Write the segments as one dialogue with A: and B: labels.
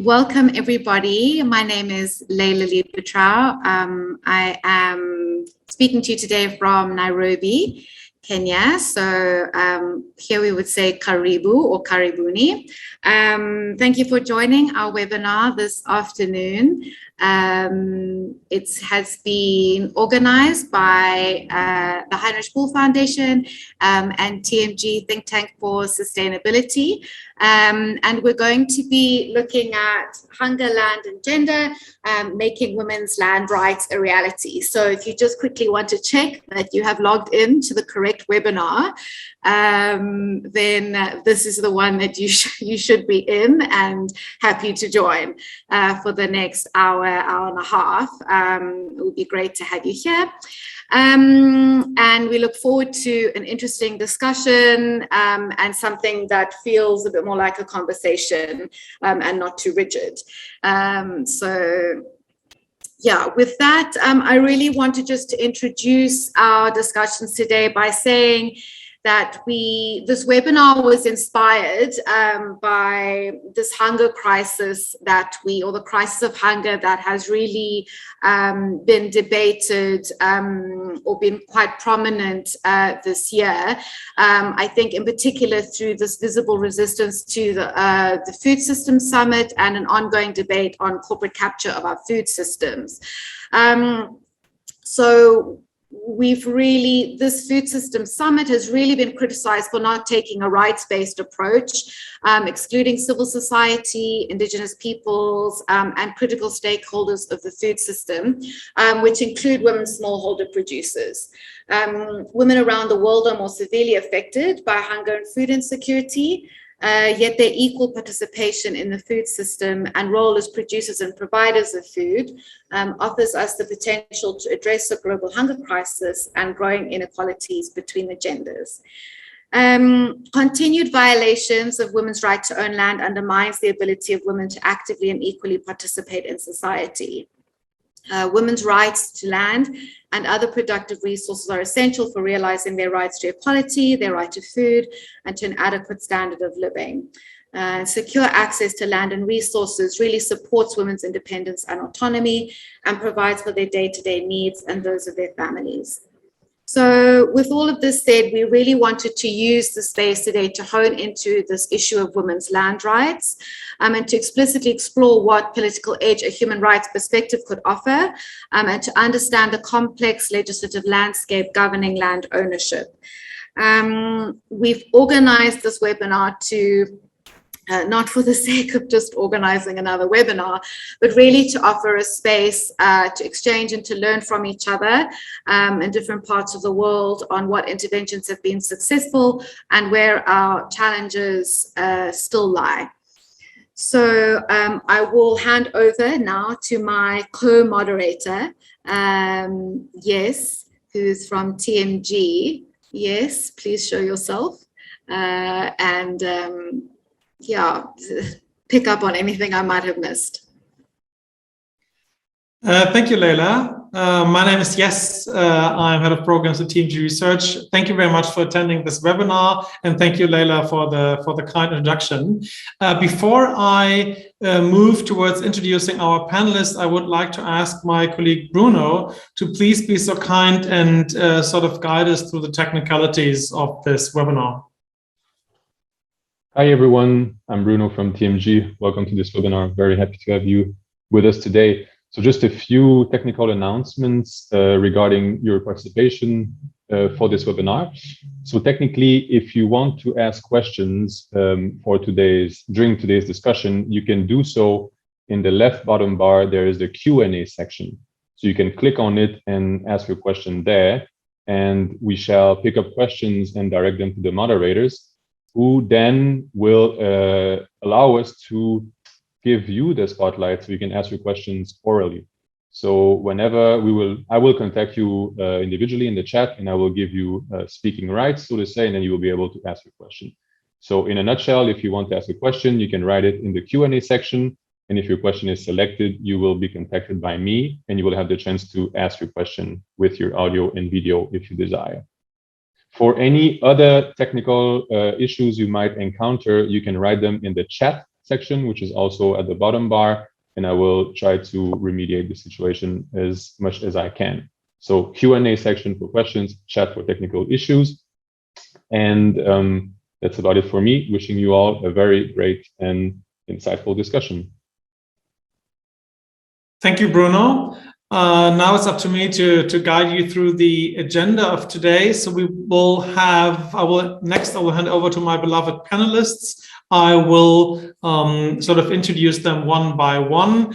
A: Welcome, everybody. My name is Leila Lipetrao. I am speaking to you today from Nairobi, Kenya. So here we would say karibu or karibuni. Thank you for joining our webinar this afternoon. It has been organized by the Heinrich Böll Foundation and TMG Think Tank for Sustainability. And we're going to be looking at hunger, land, and gender, making women's land rights a reality. So if you just quickly want to check that you have logged in to the correct webinar, then this is the one that you should be in and happy to join for the next hour and a half. It would be great to have you here. And we look forward to an interesting discussion and something that feels a bit more like a conversation and not too rigid. So yeah, with that, I really wanted just to introduce our discussions today by saying that this webinar was inspired by this hunger crisis or the crisis of hunger that has really been debated or been quite prominent this year. I think in particular through this visible resistance to the Food Systems Summit and an ongoing debate on corporate capture of our food systems. So this Food Systems Summit has really been criticized for not taking a rights-based approach, excluding civil society, indigenous peoples, and critical stakeholders of the food system, which include women smallholder producers. Women around the world are more severely affected by hunger and food insecurity, yet their equal participation in the food system and role as producers and providers of food offers us the potential to address the global hunger crisis and growing inequalities between the genders. Continued violations of women's right to own land undermines the ability of women to actively and equally participate in society. Women's rights to land and other productive resources are essential for realizing their rights to equality, their right to food, and to an adequate standard of living. Secure access to land and resources really supports women's independence and autonomy and provides for their day-to-day needs and those of their families. So with all of this said, we really wanted to use the space today to hone into this issue of women's land rights and to explicitly explore what political edge a human rights perspective could offer and to understand the complex legislative landscape governing land ownership. We've organized this webinar to not for the sake of just organizing another webinar, but really to offer a space to exchange and to learn from each other in different parts of the world on what interventions have been successful and where our challenges still lie. So I will hand over now to my co-moderator, Yes, who's from TMG. Yes, please show yourself. Yeah, pick up on anything I might have missed.
B: Thank you, Leila. My name is Yes. I'm head of programs at TMG Research. Thank you very much for attending this webinar, and thank you, Leila, for the kind introduction. Before I move towards introducing our panelists, I would like to ask my colleague Bruno to please be so kind and sort of guide us through the technicalities of this webinar.
C: Hi, everyone. I'm Bruno from TMG. Welcome to this webinar. Very happy to have you with us today. So just a few technical announcements regarding your participation for this webinar. So technically, if you want to ask questions during today's discussion, you can do so in the left bottom bar. There is the Q&A section. So you can click on it and ask your question there, and we shall pick up questions and direct them to the moderators, who then will allow us to give you the spotlight so you can ask your questions orally. So whenever I will contact you individually in the chat, and I will give you speaking rights, so to say, and then you will be able to ask your question. So in a nutshell, if you want to ask a question, you can write it in the Q&A section. And if your question is selected, you will be contacted by me, and you will have the chance to ask your question with your audio and video if you desire. For any other technical issues you might encounter, you can write them in the chat section, which is also at the bottom bar, and I will try to remediate the situation as much as I can. So Q&A section for questions, chat for technical issues. And that's about it for me. Wishing you all a very great and insightful discussion.
B: Thank you, Bruno. Now it's up to me to guide you through the agenda of today. So we will have, I will hand over to my beloved panelists. I will sort of introduce them one by one.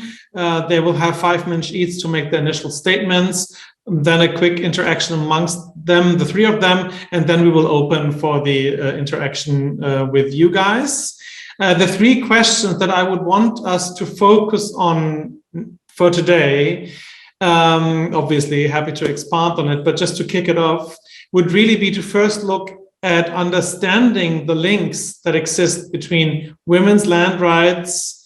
B: They will have 5 minutes each to make their initial statements, then a quick interaction amongst them, the three of them, and then we will open for the interaction with you guys. The 3 questions that I would want us to focus on for today, obviously happy to expand on it, but just to kick it off, would really be to first look at understanding the links that exist between women's land rights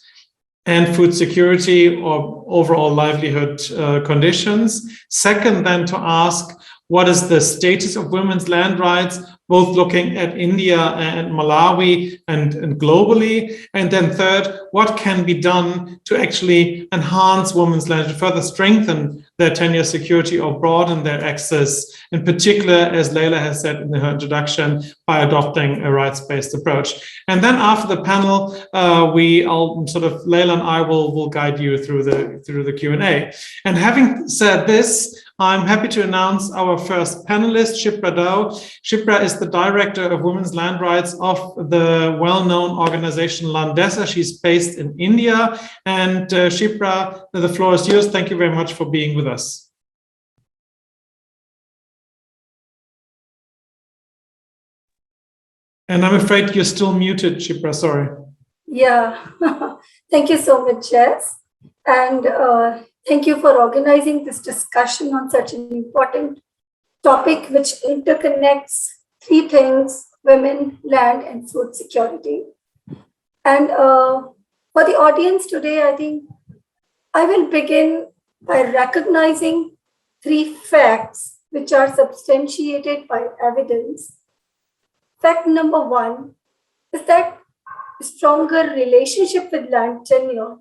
B: and food security or overall livelihood conditions. Second, then to ask, what is the status of women's land rights, both looking at India and Malawi and globally? And then third, what can be done to actually enhance women's land, to further strengthen their tenure security or broaden their access, in particular, as Leila has said in her introduction, by adopting a rights-based approach. And then after the panel, Leila and I will guide you through the Q&A. And having said this, I'm happy to announce our first panelist, Shipra Dow. Shipra is the Director of Women's Land Rights of the well-known organization Landesa. She's based in India. And Shipra, the floor is yours. Thank you very much for being with us. And I'm afraid you're still muted, Shipra, sorry.
D: Yeah, thank you so much, Jess. And thank you for organizing this discussion on such an important topic, which interconnects 3 things: women, land, and food security. And for the audience today, I think I will begin by recognizing 3 facts which are substantiated by evidence. Fact number 1 is that stronger relationship with land tenure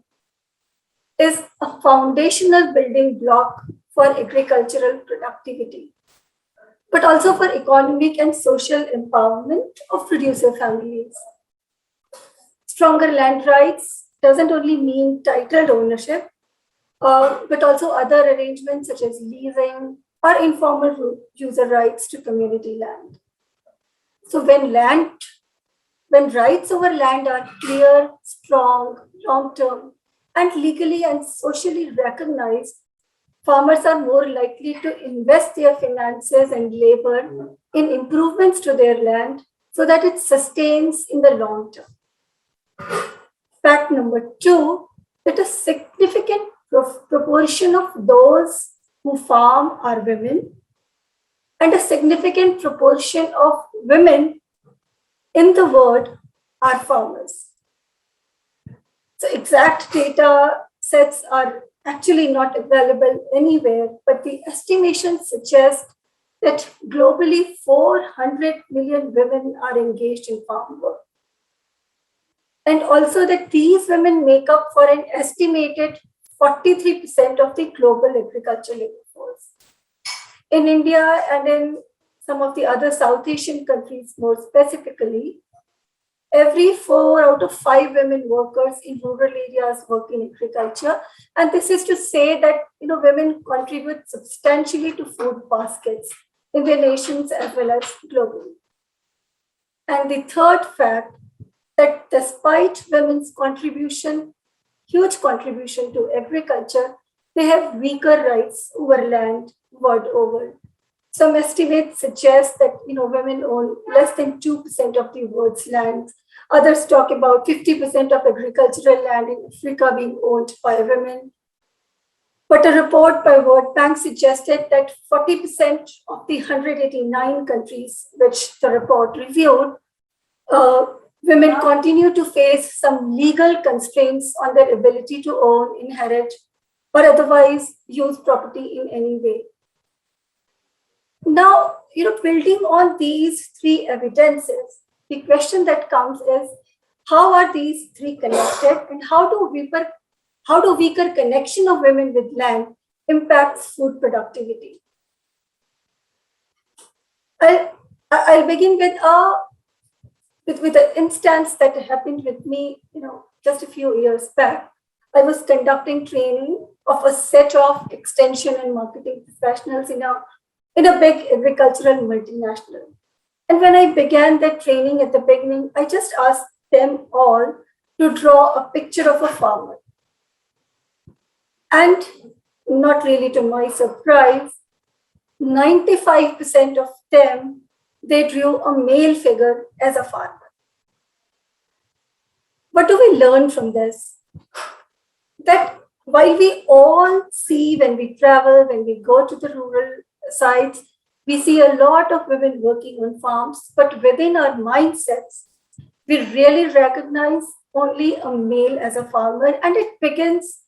D: is a foundational building block for agricultural productivity, but also for economic and social empowerment of producer families. Stronger land rights doesn't only mean titled ownership, but also other arrangements such as leasing or informal user rights to community land. So when rights over land are clear, strong, long-term, and legally and socially recognized, farmers are more likely to invest their finances and labor in improvements to their land so that it sustains in the long term. Fact number 2, that a significant proportion of those who farm are women, and a significant proportion of women in the world are farmers. So exact data sets are actually not available anywhere, but the estimations suggest that globally 400 million women are engaged in farm work. And also that these women make up for an estimated 43% of the global agricultural labor force. In India and in some of the other South Asian countries more specifically, every 4 out of 5 women workers in rural areas work in agriculture. And this is to say that women contribute substantially to food baskets in their nations as well as globally. And the third fact, that despite women's contribution, huge contribution to agriculture, they have weaker rights over land world over. Some estimates suggest that women own less than 2% of the world's land. Others talk about 50% of agricultural land in Africa being owned by women. But a report by World Bank suggested that 40% of the 189 countries which the report reviewed, women continue to face some legal constraints on their ability to own, inherit, or otherwise use property in any way. Now, building on these 3 evidences, the question that comes is, how are these three connected, and how do weaker connection of women with land impacts food productivity? I'll begin with an instance that happened with me, just a few years back. I was conducting training of a set of extension and marketing professionals in a big agricultural multinational. And when I began that training at the beginning, I just asked them all to draw a picture of a farmer. And not really to my surprise, 95% of them, they drew a male figure as a farmer. What do we learn from this? That while we all see when we travel, when we go to the rural sites, we see a lot of women working on farms, but within our mindsets, we really recognize only a male as a farmer, and it begins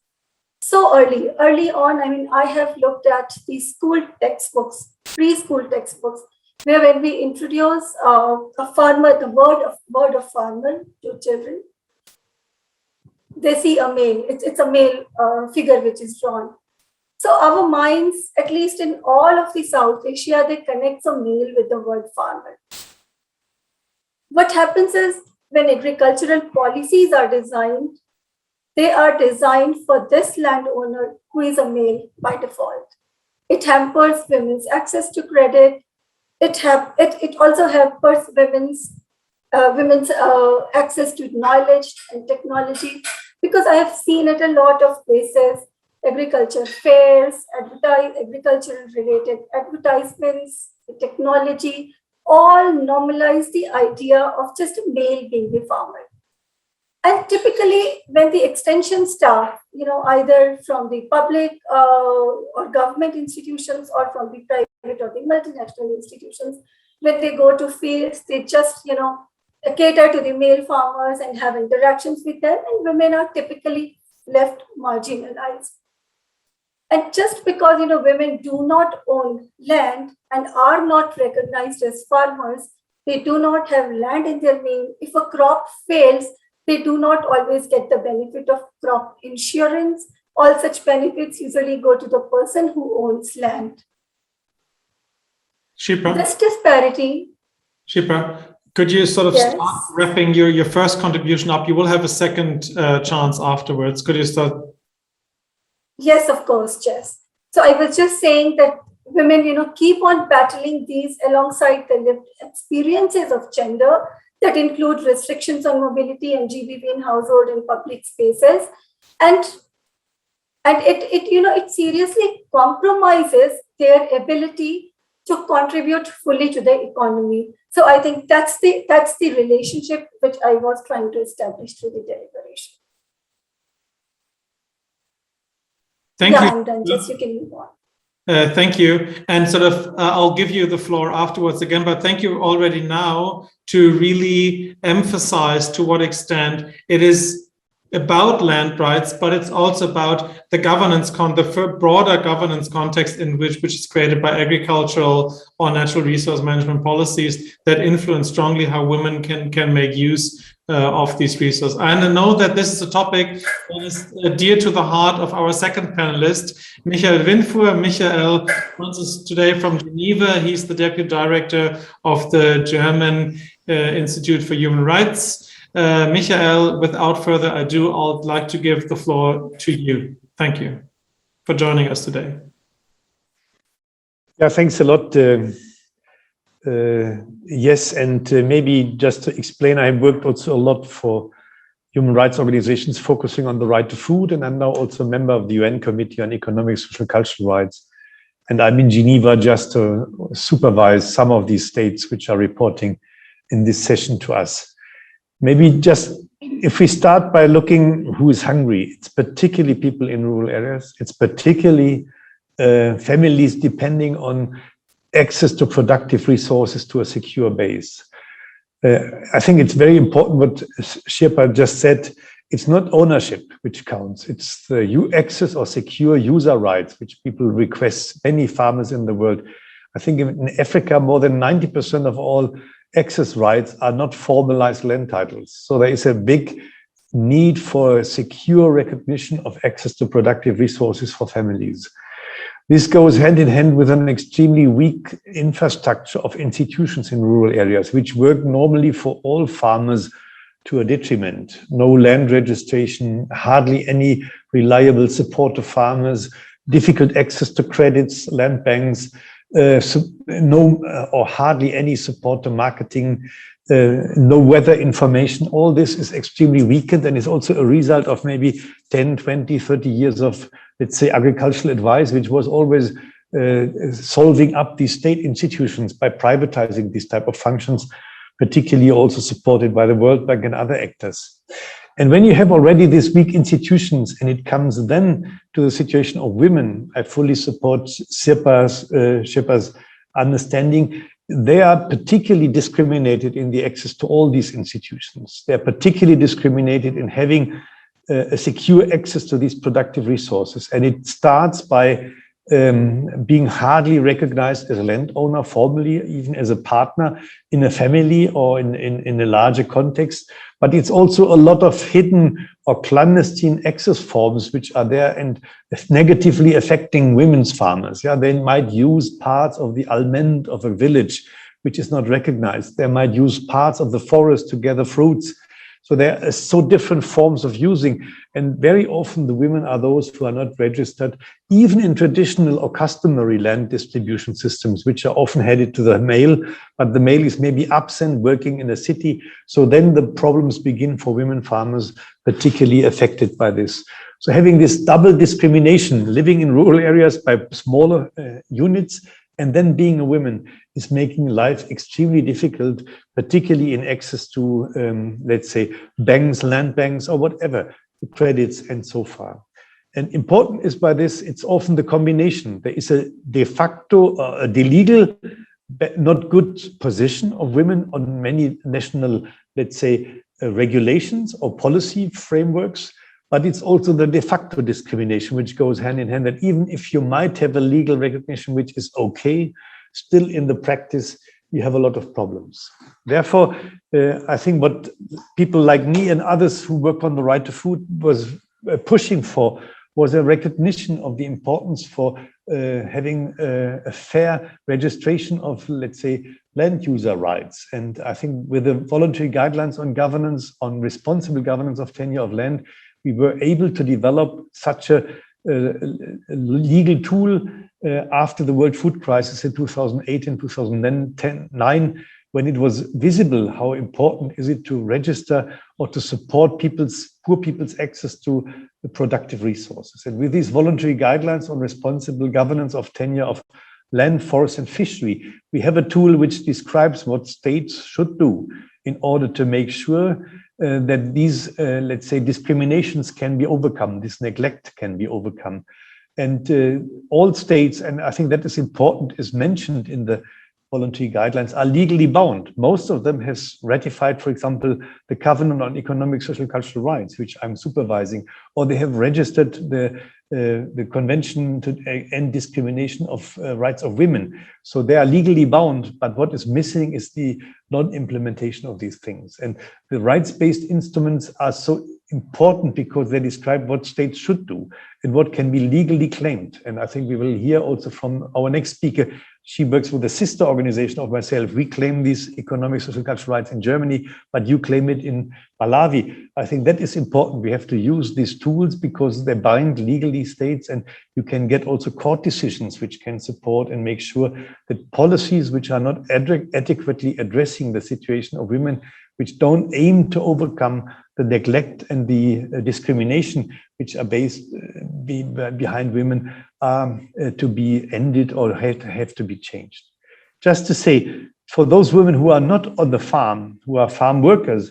D: so early on. I mean, I have looked at the school textbooks, preschool textbooks, where when we introduce a farmer, the word of farmer to children, they see a male. It's a male figure which is drawn. So our minds, at least in all of the South Asia, they connect a male with the word farmer. What happens is when agricultural policies are designed, they are designed for this landowner who is a male by default. It hampers women's access to credit. It also hampers women's access to knowledge and technology, because I have seen it a lot of places, agriculture fairs, agricultural related advertisements, technology, all normalize the idea of just a male being the farmer. And typically when the extension staff, either from the public or government institutions or from the private or the multinational institutions, when they go to fields, they just, cater to the male farmers and have interactions with them, and women are typically left marginalized. And just because, women do not own land and are not recognized as farmers, they do not have land in their name. If a crop fails, they do not always get the benefit of crop insurance. All such benefits usually go to the person who owns land.
B: Shipra?
D: This disparity.
B: Shipra, could you sort of start wrapping your first contribution up? You will have a second chance afterwards. Could you start?
D: Yes, of course, Jess. So I was just saying that women, keep on battling these alongside the lived experiences of gender that include restrictions on mobility and GBV in household and public spaces. And it seriously compromises their ability to contribute fully to the economy. So I think that's the relationship which I was trying to establish through the deliberation.
B: Thank you.
D: I'm done, Jess, you can move on.
B: Thank you. And I'll give you the floor afterwards again, but thank you already now to really emphasize to what extent it is about land rights, but it's also about the governance, the broader governance context in which is created by agricultural or natural resource management policies that influence strongly how women can make use of these resources. And I know that this is a topic that is dear to the heart of our second panelist, Michael Windfuhr. Michael joins us today from Geneva. He's the Deputy Director of the German Institute for Human Rights. Michael, without further ado, I'd like to give the floor to you. Thank you for joining us today.
E: Yeah, thanks a lot. Yes, and maybe just to explain, I have worked also a lot for human rights organizations focusing on the right to food, and I'm now also a member of the UN Committee on Economic, Social, and Cultural Rights. And I'm in Geneva just to supervise some of these states which are reporting in this session to us. Maybe just if we start by looking who is hungry, it's particularly people in rural areas. It's particularly families depending on access to productive resources to a secure base. I think it's very important what Shirpa just said. It's not ownership which counts. It's the access or secure user rights which people request. Many farmers in the world. I think in Africa, more than 90% of all access rights are not formalized land titles. So there is a big need for secure recognition of access to productive resources for families. This goes hand in hand with an extremely weak infrastructure of institutions in rural areas, which work normally for all farmers to a detriment. No land registration, hardly any reliable support to farmers, difficult access to credits, land banks, or hardly any support to marketing, no weather information. All this is extremely weakened and is also a result of maybe 10, 20, 30 years of, let's say, agricultural advice, which was always solving up these state institutions by privatizing these type of functions, particularly also supported by the World Bank and other actors. And when you have already these weak institutions and it comes then to the situation of women, I fully support Sirpa's understanding. They are particularly discriminated in the access to all these institutions. They're particularly discriminated in having a secure access to these productive resources. And it starts by being hardly recognized as a landowner formally, even as a partner in a family or in a larger context. But it's also a lot of hidden or clandestine access forms which are there and negatively affecting women's farmers. Yeah, they might use parts of the almend of a village, which is not recognized. They might use parts of the forest to gather fruits. So there are so different forms of using, and very often the women are those who are not registered, even in traditional or customary land distribution systems, which are often headed to the male, but the male is maybe absent working in a city. So then the problems begin for women farmers, particularly affected by this. So having this double discrimination, living in rural areas by smaller units, and then being a woman is making life extremely difficult, particularly in access to, let's say, banks, land banks, or whatever, credits and so far. And important is by this, it's often the combination. There is a de facto, a de legal, not good position of women on many national, let's say, regulations or policy frameworks. But it's also the de facto discrimination, which goes hand in hand, that even if you might have a legal recognition, which is okay, still in the practice, you have a lot of problems. Therefore, I think what people like me and others who work on the right to food was pushing for was a recognition of the importance for having a fair registration of, let's say, land user rights. And I think with the voluntary guidelines on governance, on responsible governance of tenure of land, we were able to develop such a legal tool after the World Food Crisis in 2008 and 2009, when it was visible how important is it to register or to support poor people's access to the productive resources. And with these voluntary guidelines on responsible governance of tenure of land, forest, and fishery, we have a tool which describes what states should do in order to make sure that these, let's say, discriminations can be overcome, this neglect can be overcome. And all states, and I think that is important, is mentioned in the voluntary guidelines, are legally bound. Most of them has ratified, for example, the Covenant on Economic, Social, and Cultural Rights, which I'm supervising, or they have registered the Convention to End Discrimination of Rights of Women. So they are legally bound, but what is missing is the non-implementation of these things. And the rights-based instruments are so important because they describe what states should do and what can be legally claimed. And I think we will hear also from our next speaker. She works with a sister organization of myself. We claim these economic, social, cultural rights in Germany, but you claim it in Malawi. I think that is important. We have to use these tools because they bind legally states, and you can get also court decisions which can support and make sure that policies which are not adequately addressing the situation of women, which don't aim to overcome the neglect and the discrimination which are based behind women, to be ended or have to be changed. Just to say, for those women who are not on the farm, who are farm workers,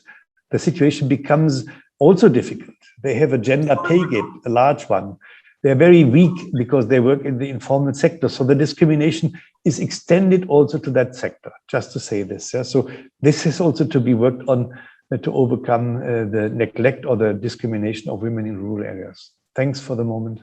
E: the situation becomes also difficult. They have a gender pay gap, a large one. They're very weak because they work in the informal sector. So the discrimination is extended also to that sector, just to say this. Yeah? So this is also to be worked on to overcome the neglect or the discrimination of women in rural areas. Thanks for the moment.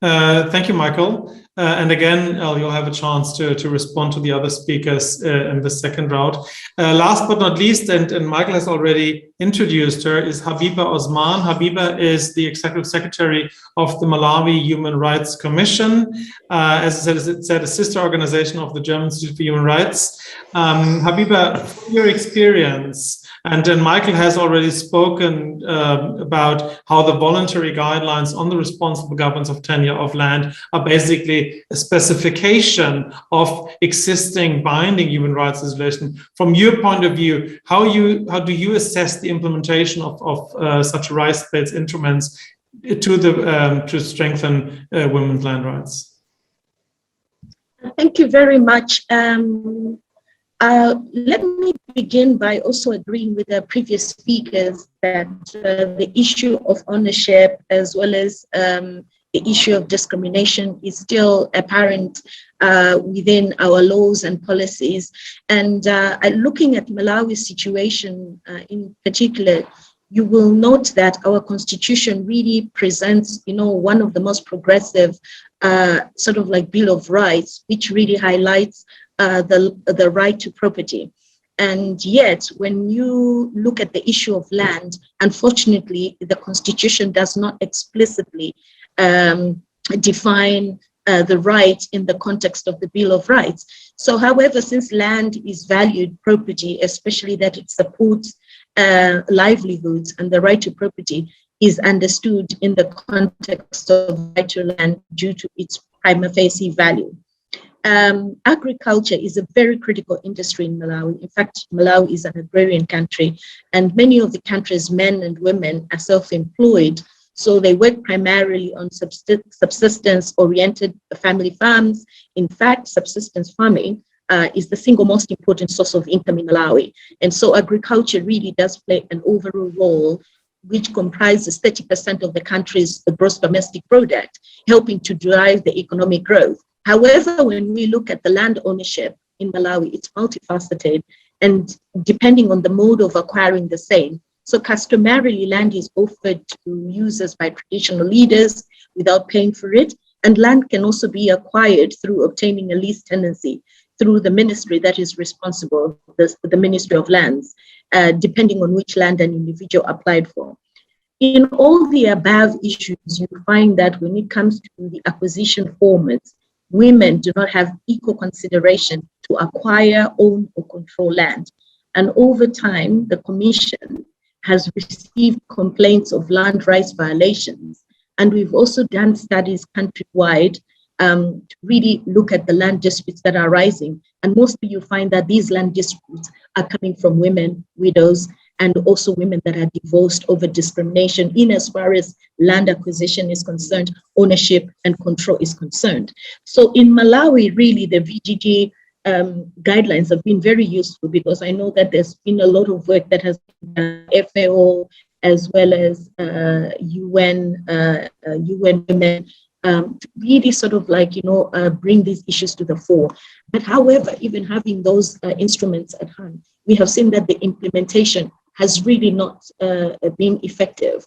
B: Thank you, Michael. And again, you'll have a chance to respond to the other speakers in the second round. Last but not least, and Michael has already introduced her, is Habiba Osman. Habiba is the Executive Secretary of the Malawi Human Rights Commission. As I said, a sister organization of the German Institute for Human Rights. Habiba, from your experience, and then Michael has already spoken about how the voluntary guidelines on the responsible governance of tenure of land are basically a specification of existing binding human rights legislation. From your point of view, how do you assess the implementation of such rights-based instruments to strengthen women's land rights?
F: Thank you very much. Let me begin by also agreeing with the previous speakers that the issue of ownership as well as the issue of discrimination is still apparent within our laws and policies. And looking at Malawi's situation in particular, you will note that our constitution really presents, one of the most progressive sort of like Bill of Rights, which really highlights the right to property. And yet, when you look at the issue of land, unfortunately, the Constitution does not explicitly define the right in the context of the Bill of Rights. So, however, since land is valued property, especially that it supports livelihoods, and the right to property is understood in the context of right to land due to its prima facie value. Agriculture is a very critical industry in Malawi. In fact, Malawi is an agrarian country, and many of the country's men and women are self-employed. So they work primarily on subsistence-oriented family farms. In fact, subsistence farming is the single most important source of income in Malawi. And so agriculture really does play an overall role, which comprises 30% of the country's gross domestic product, helping to drive the economic growth. However, when we look at the land ownership in Malawi, it's multifaceted and depending on the mode of acquiring the same. So customarily, land is offered to users by traditional leaders without paying for it. And land can also be acquired through obtaining a lease tenancy through the ministry that is responsible, the Ministry of Lands, depending on which land an individual applied for. In all the above issues, you find that when it comes to the acquisition formats, women do not have equal consideration to acquire, own, or control land. And over time, the Commission has received complaints of land rights violations. And we've also done studies countrywide to really look at the land disputes that are rising. And mostly you find that these land disputes are coming from women, widows, and also women that are divorced over discrimination in as far as land acquisition is concerned, ownership and control is concerned. So in Malawi, really the VGG guidelines have been very useful because I know that there's been a lot of work that has been done, FAO as well as UN Women, to really sort of like, bring these issues to the fore. But however, even having those instruments at hand, we have seen that the implementation has really not been effective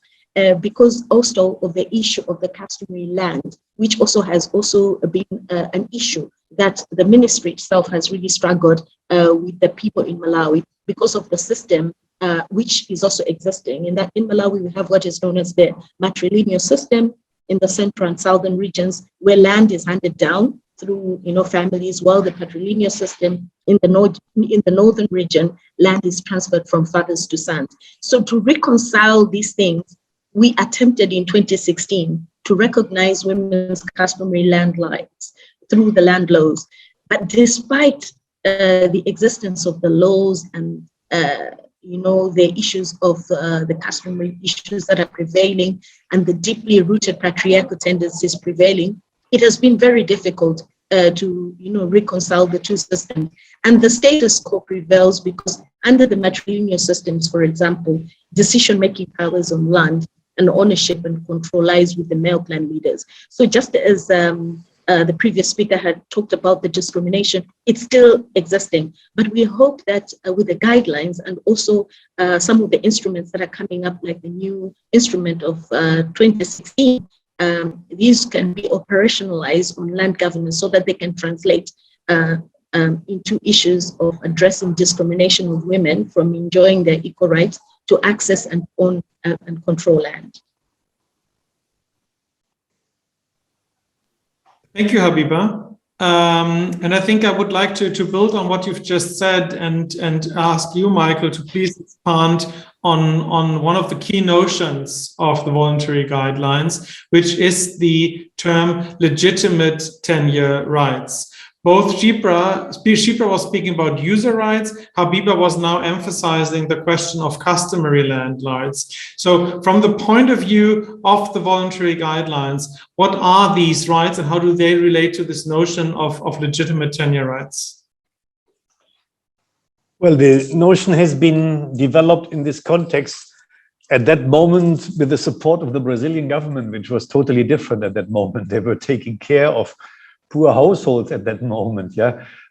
F: because also of the issue of the customary land, which also has also been an issue that the ministry itself has really struggled with the people in Malawi because of the system which is also existing. In that in Malawi, we have what is known as the matrilineal system in the central and southern regions where land is handed down through families, while the patrilineal system in the northern region, land is transferred from fathers to sons. So to reconcile these things, we attempted in 2016 to recognize women's customary land rights through the land laws. But despite the existence of the laws and the issues of the customary issues that are prevailing and the deeply rooted patriarchal tendencies prevailing, it has been very difficult to reconcile the two systems. And the status quo prevails because under the matrilineal systems, for example, decision-making powers on land and ownership and control lies with the male clan leaders. So just as the previous speaker had talked about the discrimination, it's still existing. But we hope that with the guidelines and also some of the instruments that are coming up, like the new instrument of 2016, these can be operationalized on land governance so that they can translate into issues of addressing discrimination of women from enjoying their equal rights to access and own and control land.
B: Thank you, Habiba. And I think I would like to build on what you've just said and ask you, Michael, to please expand on one of the key notions of the voluntary guidelines, which is the term legitimate tenure rights. Both Shipra was speaking about user rights. Habiba was now emphasizing the question of customary land rights. So from the point of view of the voluntary guidelines, what are these rights and how do they relate to this notion of legitimate tenure rights?
E: Well, the notion has been developed in this context at that moment with the support of the Brazilian government, which was totally different at that moment. They were taking care of poor households at that moment,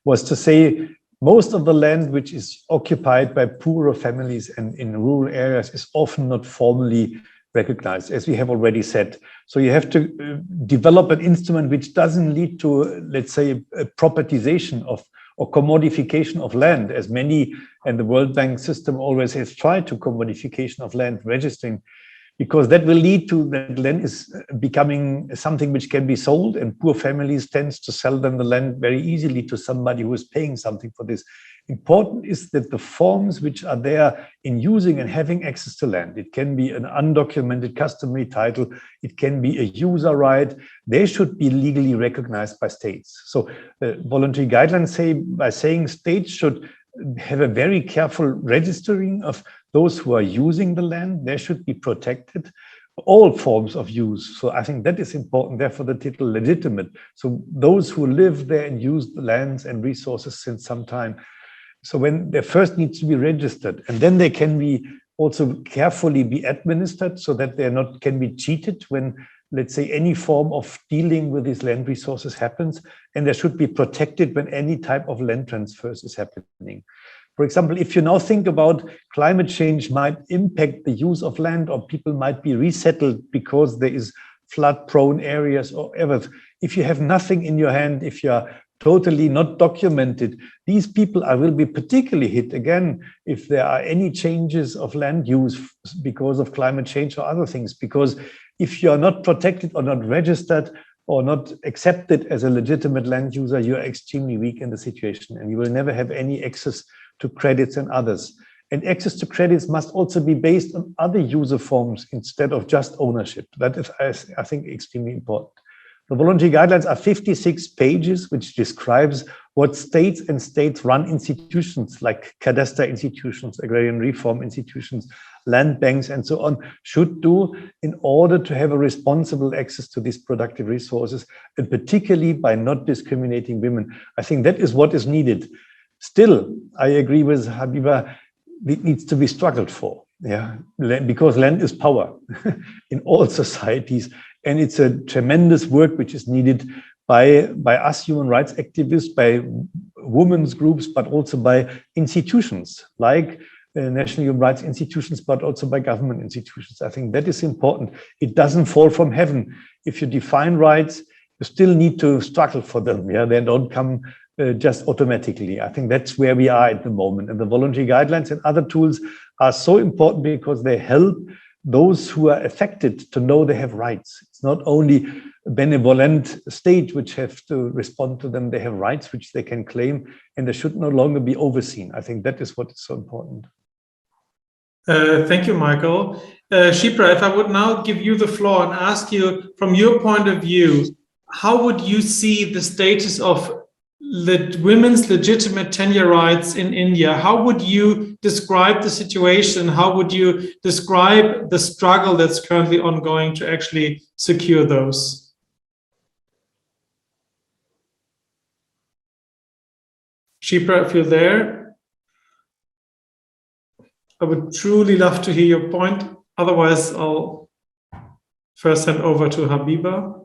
E: was to say most of the land which is occupied by poorer families and in rural areas is often not formally recognized, as we have already said. So you have to develop an instrument which doesn't lead to, let's say, a propertization of or commodification of land, as many, and the World Bank system always has tried to commodification of land registering, because that will lead to that land is becoming something which can be sold, and poor families tends to sell them the land very easily to somebody who is paying something for this. Important is that the forms which are there in using and having access to land, it can be an undocumented customary title, it can be a user right, they should be legally recognized by states. So the voluntary guidelines say, by saying states should have a very careful registering of those who are using the land, they should be protected, all forms of use. So I think that is important, therefore the title legitimate. So those who live there and use the lands and resources since some time. So when they first needs to be registered, and then they can be also carefully be administered so that they're not can be cheated when, let's say, any form of dealing with these land resources happens, and they should be protected when any type of land transfers is happening. For example, if you now think about climate change might impact the use of land, or people might be resettled because there is flood-prone areas or ever. If you have nothing in your hand, if you are totally not documented, these people will be particularly hit again if there are any changes of land use because of climate change or other things. Because if you are not protected or not registered or not accepted as a legitimate land user, you are extremely weak in the situation, and you will never have any access to credits and others. And access to credits must also be based on other user forms instead of just ownership. That is, I think, extremely important. The voluntary guidelines are 56 pages, which describes what states and state-run institutions like cadastre institutions, agrarian reform institutions, land banks, and so on should do in order to have a responsible access to these productive resources, and particularly by not discriminating women. I think that is what is needed. Still, I agree with Habiba, it needs to be struggled for, because land is power in all societies. And it's a tremendous work which is needed by us human rights activists, by women's groups, but also by institutions like national human rights institutions, but also by government institutions. I think that is important. It doesn't fall from heaven. If you define rights, you still need to struggle for them. They don't come just automatically. I think that's where we are at the moment. And the voluntary guidelines and other tools are so important because they help those who are affected to know they have rights. It's not only a benevolent state which have to respond to them, they have rights which they can claim, and they should no longer be overseen. I think that is what is so important.
B: Thank you, Michael. Shipra, if I would now give you the floor and ask you, from your point of view, how would you see the status of women's legitimate tenure rights in India? How would you describe the situation? How would you describe the struggle that's currently ongoing to actually secure those? Shipra, if you're there, I would truly love to hear your point. Otherwise, I'll first hand over to Habiba.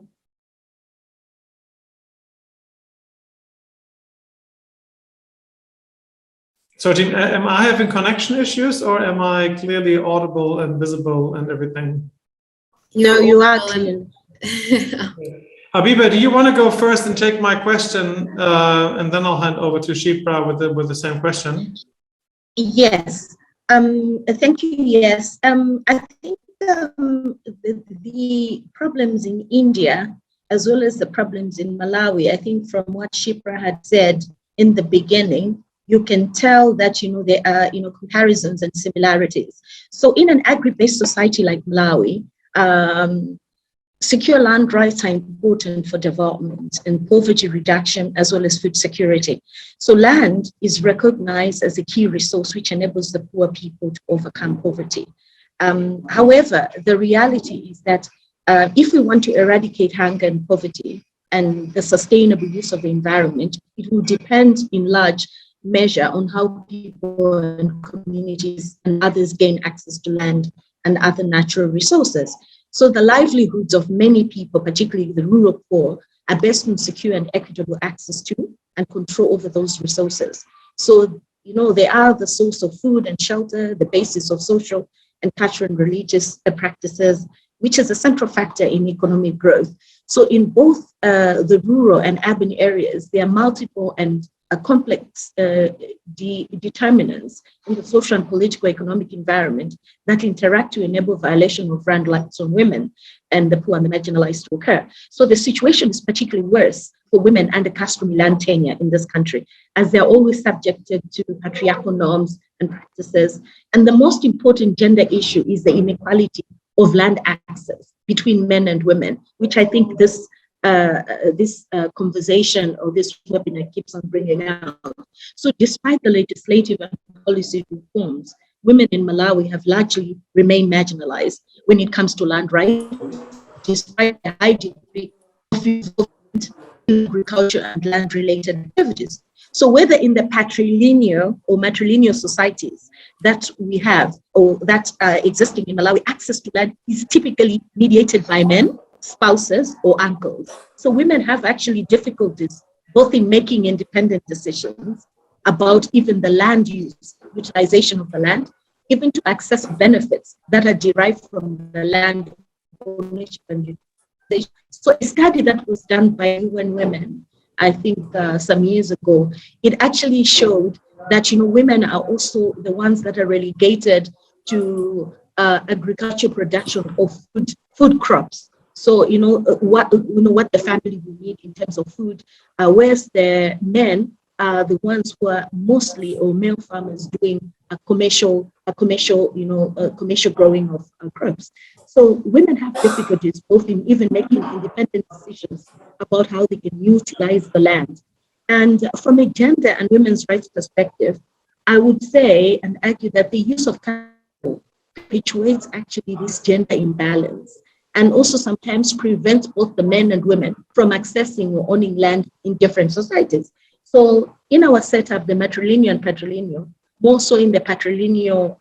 B: So, team, am I having connection issues, or am I clearly audible and visible and everything?
F: No, you are clear.
B: Habiba, do you want to go first and take my question, and then I'll hand over to Shipra with the same question?
F: Yes. Thank you. Yes. I think the problems in India, as well as the problems in Malawi, I think from what Shipra had said in the beginning, you can tell that, there are, comparisons and similarities. So in an agri-based society like Malawi, secure land rights are important for development and poverty reduction, as well as food security. So land is recognized as a key resource which enables the poor people to overcome poverty. However, the reality is that if we want to eradicate hunger and poverty and the sustainable use of the environment, it will depend in large measure on how people and communities and others gain access to land and other natural resources. So the livelihoods of many people, particularly the rural poor, are based on secure and equitable access to and control over those resources. So, they are the source of food and shelter, the basis of social and cultural and religious practices, which is a central factor in economic growth. So in both the rural and urban areas, there are multiple and complex determinants in the social and political economic environment that interact to enable violation of land rights on women and the poor and the marginalized to occur. So the situation is particularly worse for women under customary land tenure in this country, as they're always subjected to patriarchal norms and practices. And the most important gender issue is the inequality of land access between men and women, which I think this conversation or this webinar keeps on bringing out. So despite the legislative and policy reforms, women in Malawi have largely remained marginalized when it comes to land rights, despite the high degree of involvement in agriculture and land-related activities. So whether in the patrilineal or matrilineal societies that we have or that are existing in Malawi, access to land is typically mediated by men, spouses, or uncles. So women have actually difficulties both in making independent decisions about even the land use, utilization of the land, even to access benefits that are derived from the land ownership and utilization. So a study that was done by UN Women, I think some years ago, it actually showed that women are also the ones that are relegated to agricultural production of food crops. So what the family will need in terms of food, whereas the men are the ones who are mostly or male farmers doing a commercial growing of crops. So women have difficulties both in even making independent decisions about how they can utilize the land. And from a gender and women's rights perspective, I would say and argue that the use of capital perpetuates actually this gender imbalance, and also sometimes prevents both the men and women from accessing or owning land in different societies. So in our setup, the matrilineal and patrilineal, more so in the patrilineal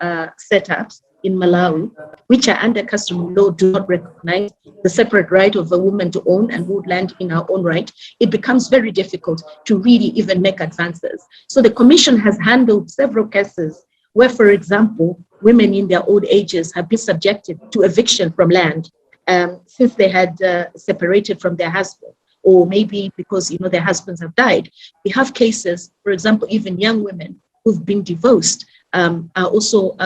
F: setups in Malawi, which are under customary law, do not recognize the separate right of a woman to own and hold land in her own right, it becomes very difficult to really even make advances. So the Commission has handled several cases where, for example, women in their old ages have been subjected to eviction from land since they had separated from their husband, or maybe because their husbands have died. We have cases, for example, even young women who've been divorced are also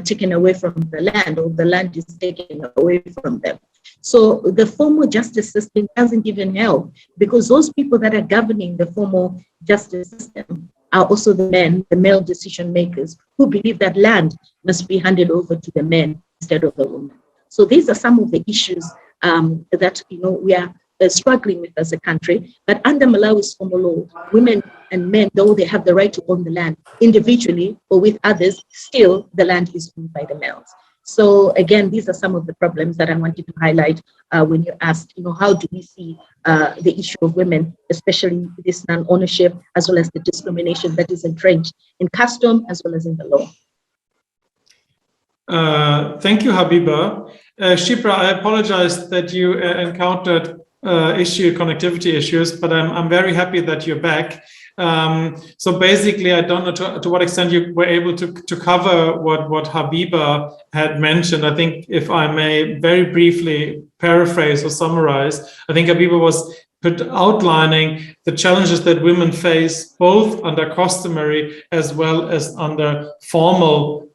F: taken away from the land, or the land is taken away from them. So the formal justice system doesn't even help, because those people that are governing the formal justice system are also the men, the male decision makers, who believe that land must be handed over to the men instead of the women. So these are some of the issues that we are struggling with as a country. But under Malawi's formal law, women and men, though they have the right to own the land individually or with others, still the land is owned by the males. So again, these are some of the problems that I wanted to highlight when you asked, how do we see the issue of women, especially this non-ownership, as well as the discrimination that is entrenched in custom as well as in the law.
B: Thank you, Habiba. Shipra, I apologize that you encountered connectivity issues, but I'm very happy that you're back. So basically, I don't know to what extent you were able to cover what Habiba had mentioned. I think if I may very briefly paraphrase or summarize, I think Abiba was outlining the challenges that women face both under customary as well as under formal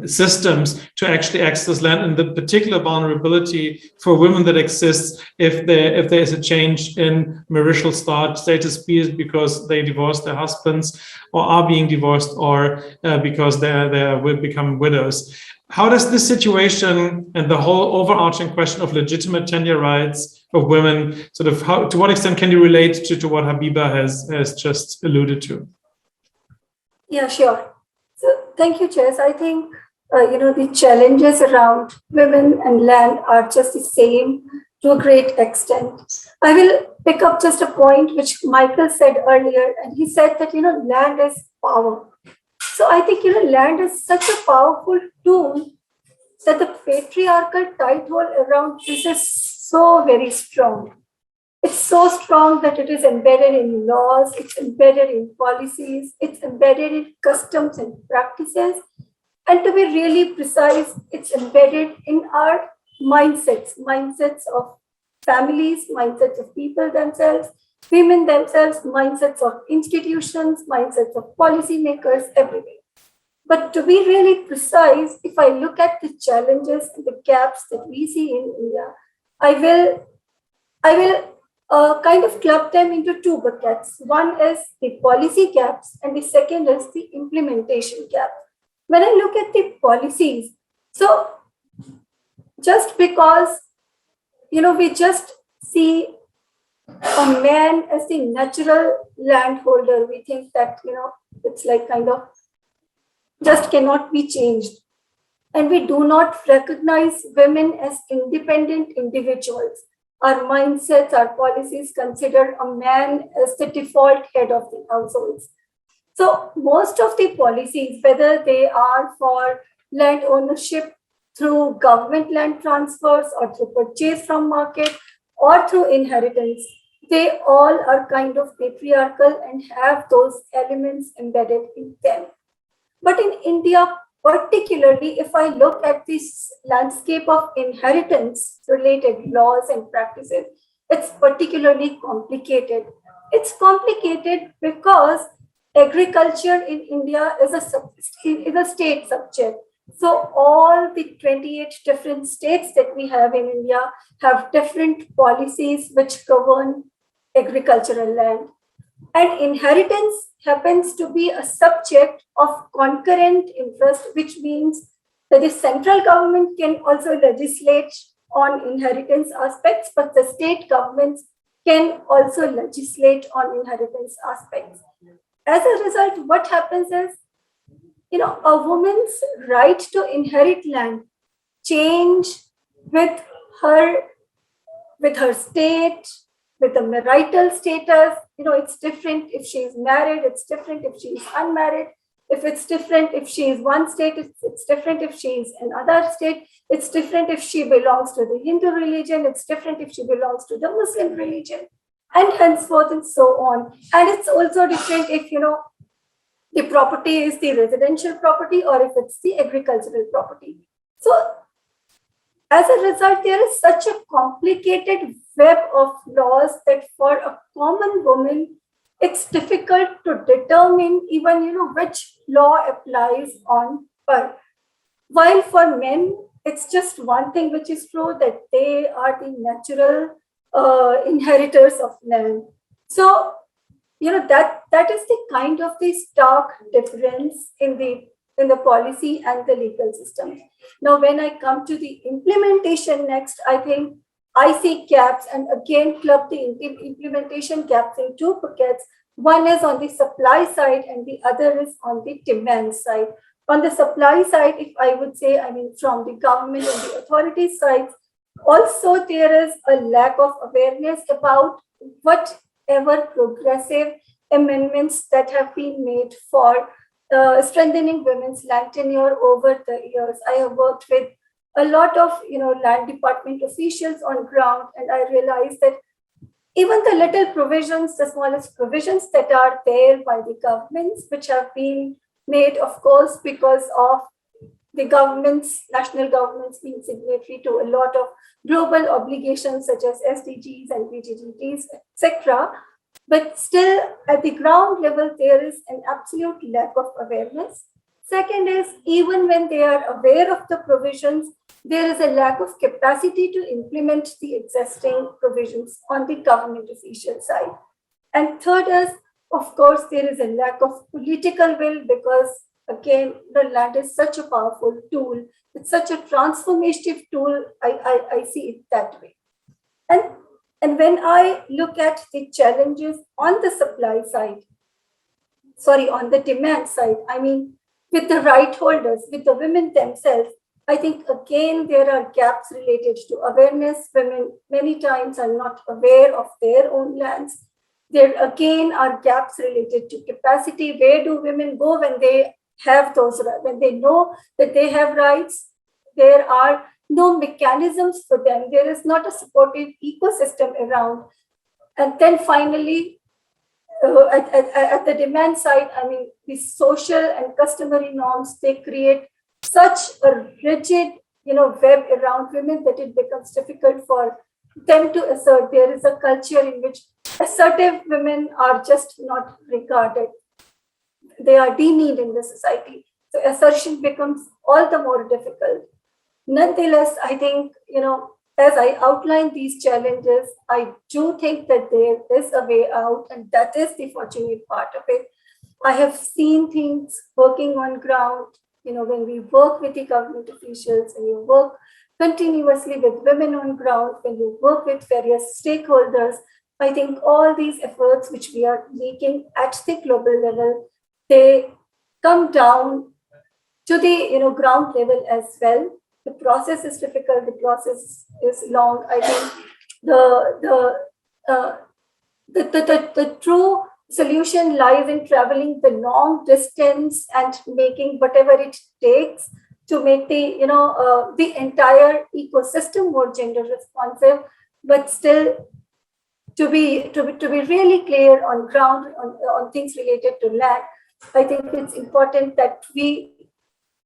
B: systems to actually access land, and the particular vulnerability for women that exists if there is a change in marital status, be it because they divorced their husbands or are being divorced, or because they will become widows. How does this situation and the whole overarching question of legitimate tenure rights of women, to what extent can you relate to what Habiba has just alluded to?
D: Yeah, sure. So thank you, Chess. I think, the challenges around women and land are just the same to a great extent. I will pick up just a point which Michael said earlier, and he said that, land is power. So I think, land is such a powerful tool that the patriarchal title around this is so very strong. It's so strong that it is embedded in laws, it's embedded in policies, it's embedded in customs and practices. And to be really precise, it's embedded in our mindsets of families, mindsets of people themselves, women themselves, mindsets of institutions, mindsets of policymakers, everywhere. But to be really precise, if I look at the challenges and the gaps that we see in India, I will kind of club them into two buckets. One is the policy gaps, and the second is the implementation gap. When I look at the policies, so just because, we just see a man as the natural landholder, we think that, it's like kind of just cannot be changed. And we do not recognize women as independent individuals. Our mindsets, our policies consider a man as the default head of the households. So most of the policies, whether they are for land ownership through government land transfers or through purchase from market or through inheritance, they all are kind of patriarchal and have those elements embedded in them. But in India, particularly, if I look at this landscape of inheritance-related laws and practices, it's particularly complicated. It's complicated because agriculture in India is a state subject. So all the 28 different states that we have in India have different policies which govern agricultural land. And inheritance happens to be a subject of concurrent interest, which means that the central government can also legislate on inheritance aspects, but the state governments can also legislate on inheritance aspects. As a result, what happens is, a woman's right to inherit land change with her state, with the marital status. It's different if she's married, it's different if she's unmarried. If it's different if she is one state, it's different if she is another state. It's different if she belongs to the Hindu religion, it's different if she belongs to the Muslim religion, and henceforth and so on. And it's also different if, the property is the residential property or if it's the agricultural property. So as a result, there is such a complicated web of laws that for a common woman, it's difficult to determine even, which law applies on her. While for men, it's just one thing which is true, that they are the natural inheritors of land. So, that is the kind of the stark difference in the policy and the legal system. Now, when I come to the implementation next, I think I see gaps, and again club the implementation gaps in two buckets. One is on the supply side and the other is on the demand side. On the supply side, if I would say, from the government and the authority side, also there is a lack of awareness about whatever progressive amendments that have been made for strengthening women's land tenure over the years. I have worked with a lot of land department officials on ground, and I realized that even the little provisions, the smallest provisions that are there by the governments, which have been made, of course, because of the governments, national governments being signatory to a lot of global obligations such as SDGs and PGDs, etc. But still, at the ground level, there is an absolute lack of awareness. Second is, even when they are aware of the provisions, there is a lack of capacity to implement the existing provisions on the government official side. And third is, of course, there is a lack of political will because, again, the land is such a powerful tool. It's such a transformative tool. I see it that way. And when I look at the challenges on the supply side, on the demand side, I mean, with the right holders, with the women themselves, I think, again, there are gaps related to awareness. Women many times are not aware of their own lands. There, again, are gaps related to capacity. Where do women go when they have those, when they know that they have rights? There are no mechanisms for them. There is not a supportive ecosystem around. And then finally, at the demand side, I mean, the social and customary norms, they create such a rigid, web around women that it becomes difficult for them to assert. There is a culture in which assertive women are just not regarded. They are demeaned in the society. So assertion becomes all the more difficult. Nonetheless, I think, as I outline these challenges, I do think that there is a way out, and that is the fortunate part of it. I have seen things working on ground, when we work with the government officials and you work continuously with women on ground, when you work with various stakeholders, I think all these efforts which we are making at the global level, they come down to the ground level as well. The process is difficult. The process is long. I think the true solution lies in traveling the long distance and making whatever it takes to make the entire ecosystem more gender responsive, but still to be really clear on ground on things related to land. I think it's important that we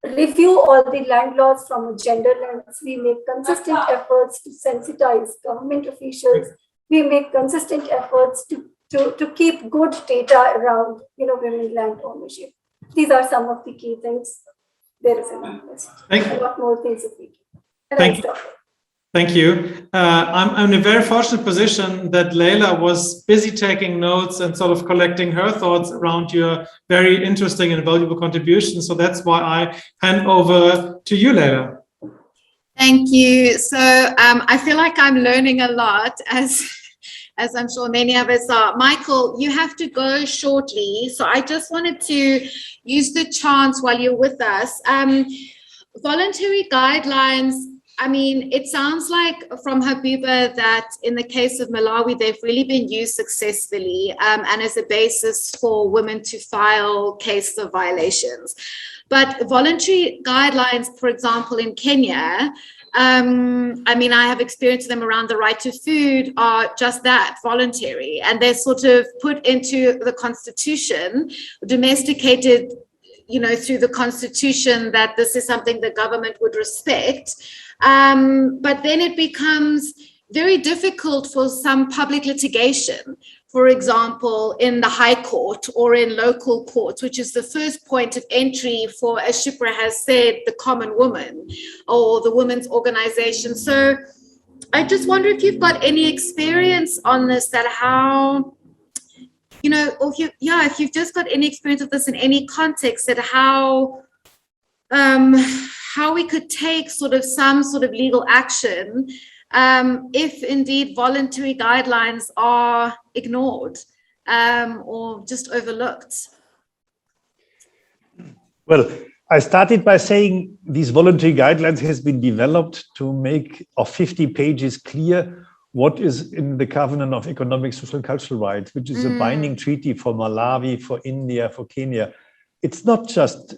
D: review all the land laws from a gender lens. We make consistent efforts to sensitize government officials. We make consistent efforts to keep good data around, women land ownership. These are some of the key things. There is a lot more things if we can.
B: Thank you. I'm in a very fortunate position that Leila was busy taking notes and sort of collecting her thoughts around your very interesting and valuable contributions. So that's why I hand over to you, Leila.
A: Thank you. So I feel like I'm learning a lot, as I'm sure many of us are. Michael, you have to go shortly. So I just wanted to use the chance while you're with us. Voluntary guidelines, I mean, it sounds like from Habiba that in the case of Malawi, they've really been used successfully and as a basis for women to file cases of violations. But voluntary guidelines, for example, in Kenya, I mean, I have experienced them around the right to food, are just that, voluntary. And they're sort of put into the constitution, domesticated, through the constitution, that this is something the government would respect. But then it becomes very difficult for some public litigation, for example, in the High Court or in local courts, which is the first point of entry for, as Shipra has said, the common woman or the women's organization. So I just wonder if you've got any experience on this, that how, or if you've just got any experience of this in any context, that how we could take some sort of legal action if indeed voluntary guidelines are ignored or just overlooked.
E: Well, I started by saying these voluntary guidelines has been developed to make of 50 pages clear what is in the Covenant of Economic, Social, and Cultural Rights, which is a binding treaty for Malawi, for India, for Kenya. It's not just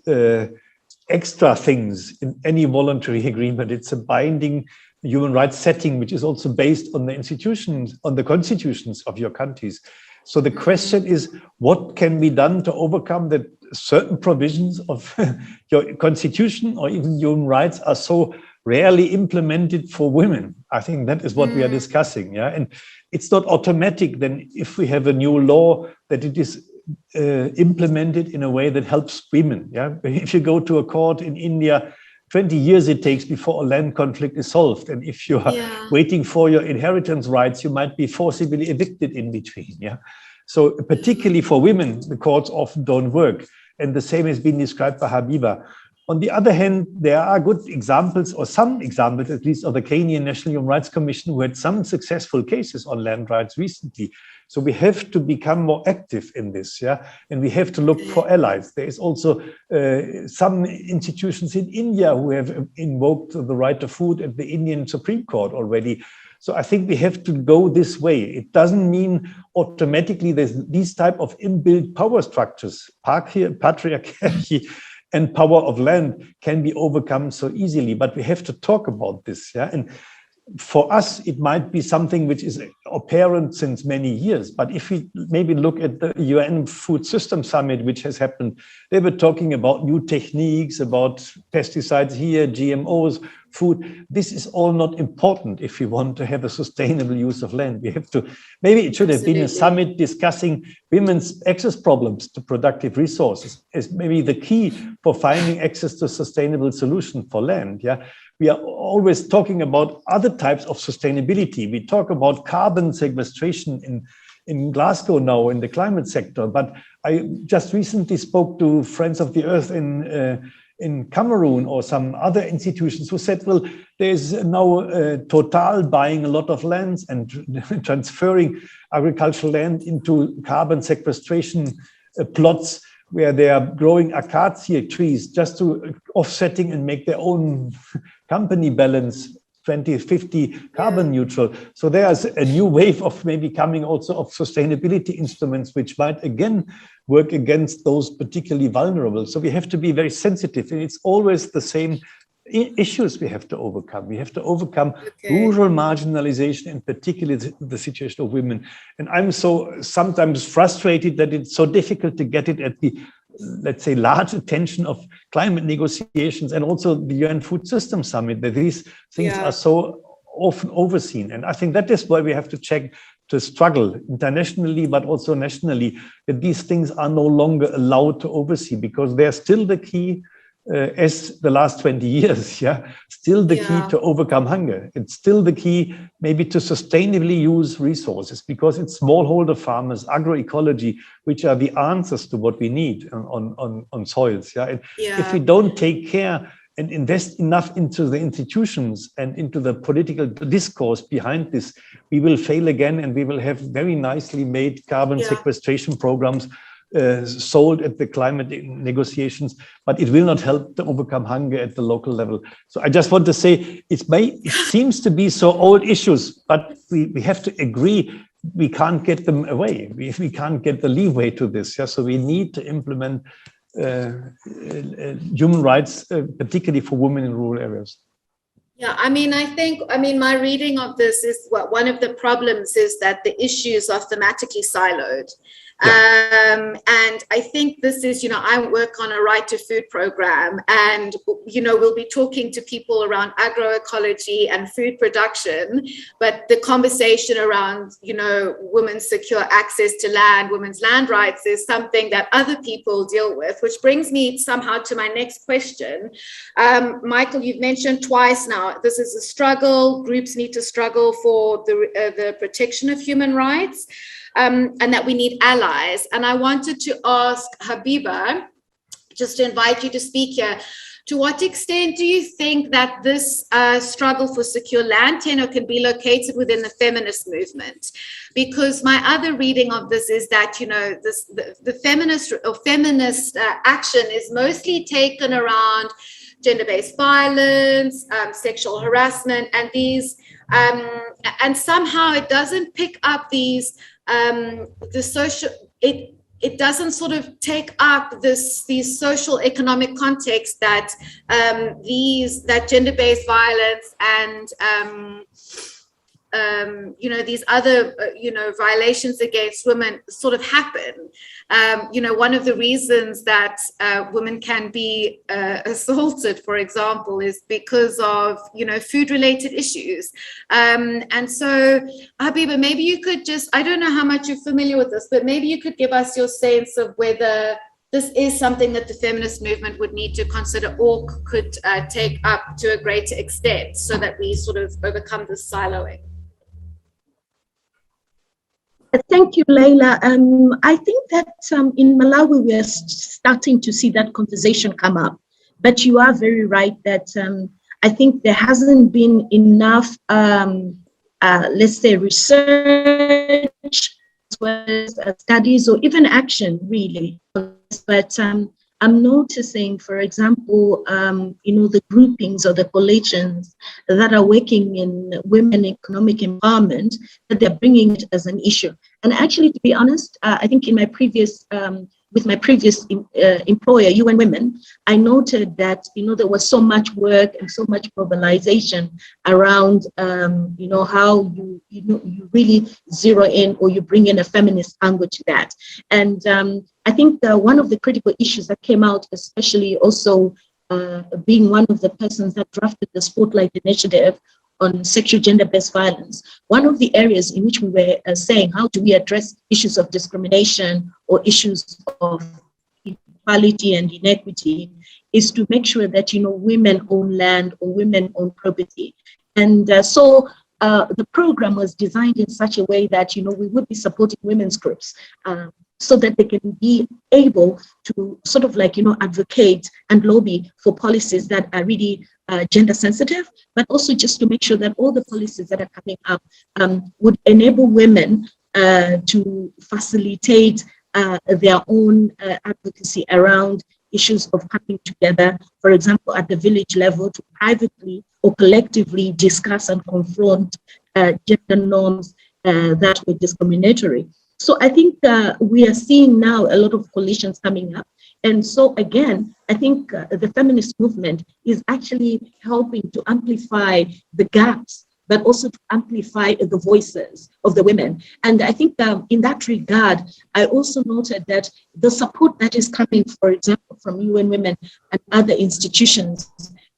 E: extra things in any voluntary agreement. It's a binding human rights setting, which is also based on the institutions, on the constitutions of your countries. So the question is, what can be done to overcome that certain provisions of your constitution or even human rights are so rarely implemented for women. I think that is what we are discussing. Yeah, and it's not automatic then if we have a new law that it is implemented in a way that helps women. Yeah, if you go to a court in India, 20 years it takes before a land conflict is solved, and if you are waiting for your inheritance rights, you might be forcibly evicted in between. Yeah, so particularly for women, the courts often don't work, and the same has been described by Habiba. On the other hand, there are good examples, or some examples at least, of the Kenyan National Human Rights Commission who had some successful cases on land rights recently. So we have to become more active in this, yeah, and we have to look for allies. There is also some institutions in India who have invoked the right to food at the Indian Supreme Court already. So I think we have to go this way. It doesn't mean automatically there's these type of inbuilt power structures, patriarchy, and power of land can be overcome so easily, but we have to talk about this. Yeah, and for us, it might be something which is apparent since many years. But if we maybe look at the UN Food System Summit, which has happened, they were talking about new techniques, about pesticides here, GMOs, food. This is all not important if we want to have a sustainable use of land. We have to, maybe it should have been a summit discussing women's access problems to productive resources as maybe the key for finding access to sustainable solution for land. Yeah. We are always talking about other types of sustainability. We talk about carbon sequestration in Glasgow now in the climate sector. But I just recently spoke to Friends of the Earth in Cameroon or some other institutions who said, well, there's now Total buying a lot of lands and transferring agricultural land into carbon sequestration plots where they are growing acacia trees just to offsetting and make their own company balance 2050 carbon neutral. So there's a new wave of maybe coming also of sustainability instruments, which might again work against those particularly vulnerable. So we have to be very sensitive, and it's always the same issues we have to overcome. We have to overcome rural marginalization, in particular the situation of women. And I'm so sometimes frustrated that it's so difficult to get it at the, let's say, large attention of climate negotiations and also the UN Food System Summit, that these things are so often overseen. And I think that is why we have to struggle internationally, but also nationally, that these things are no longer allowed to oversee, because they're still the key as the last 20 years, still the key to overcome hunger. It's still the key maybe to sustainably use resources, because it's smallholder farmers, agroecology, which are the answers to what we need on soils. And if we don't take care and invest enough into the institutions and into the political discourse behind this, we will fail again, and we will have very nicely made carbon sequestration programs sold at the climate negotiations, but it will not help to overcome hunger at the local level. So I just want to say it seems to be so old issues, but we have to agree we can't get them away. We can't get the leeway to this. So we need to implement human rights, particularly for women in rural areas.
A: Yeah, I mean, my reading of this is one of the problems is that the issues are thematically siloed. And I think this is, I work on a right to food program, and, we'll be talking to people around agroecology and food production, but the conversation around, women's secure access to land, women's land rights is something that other people deal with, which brings me somehow to my next question. Michael, you've mentioned twice now, this is a struggle, groups need to struggle for the protection of human rights. And that we need allies. And I wanted to ask Habiba, just to invite you to speak here, to what extent do you think that this struggle for secure land tenure can be located within the feminist movement? Because my other reading of this is that, the feminist action is mostly taken around gender-based violence, sexual harassment, and these, and somehow it doesn't pick up these the social, it doesn't sort of take up these social economic contexts that that gender-based violence and these other, violations against women sort of happen. One of the reasons that women can be assaulted, for example, is because of, food-related issues. And so, Habiba, maybe you could just, I don't know how much you're familiar with this, but maybe you could give us your sense of whether this is something that the feminist movement would need to consider or could take up to a greater extent so that we sort of overcome this siloing.
F: Thank you, Leila. I think that in Malawi, we are starting to see that conversation come up. But you are very right that I think there hasn't been enough, let's say, research, as well as studies or even action, really. But I'm noticing, for example, the groupings or the coalitions that are working in women economic empowerment, that they're bringing it as an issue. And actually, to be honest, I think in my previous, with my previous employer, UN Women, I noted that, there was so much work and so much mobilization around, how you really zero in or you bring in a feminist angle to that. And I think one of the critical issues that came out, especially also being one of the persons that drafted the Spotlight Initiative on sexual gender-based violence, one of the areas in which we were saying, how do we address issues of discrimination or issues of inequality and inequity, is to make sure that, women own land or women own property. And so the program was designed in such a way that, we would be supporting women's groups so that they can be able to sort of advocate and lobby for policies that are really gender sensitive, but also just to make sure that all the policies that are coming up would enable women to facilitate their own advocacy around issues of coming together, for example, at the village level to privately or collectively discuss and confront gender norms that were discriminatory. So I think we are seeing now a lot of coalitions coming up. And so again, I think the feminist movement is actually helping to amplify the gaps, but also to amplify the voices of the women. And I think in that regard, I also noted that the support that is coming, for example, from UN Women and other institutions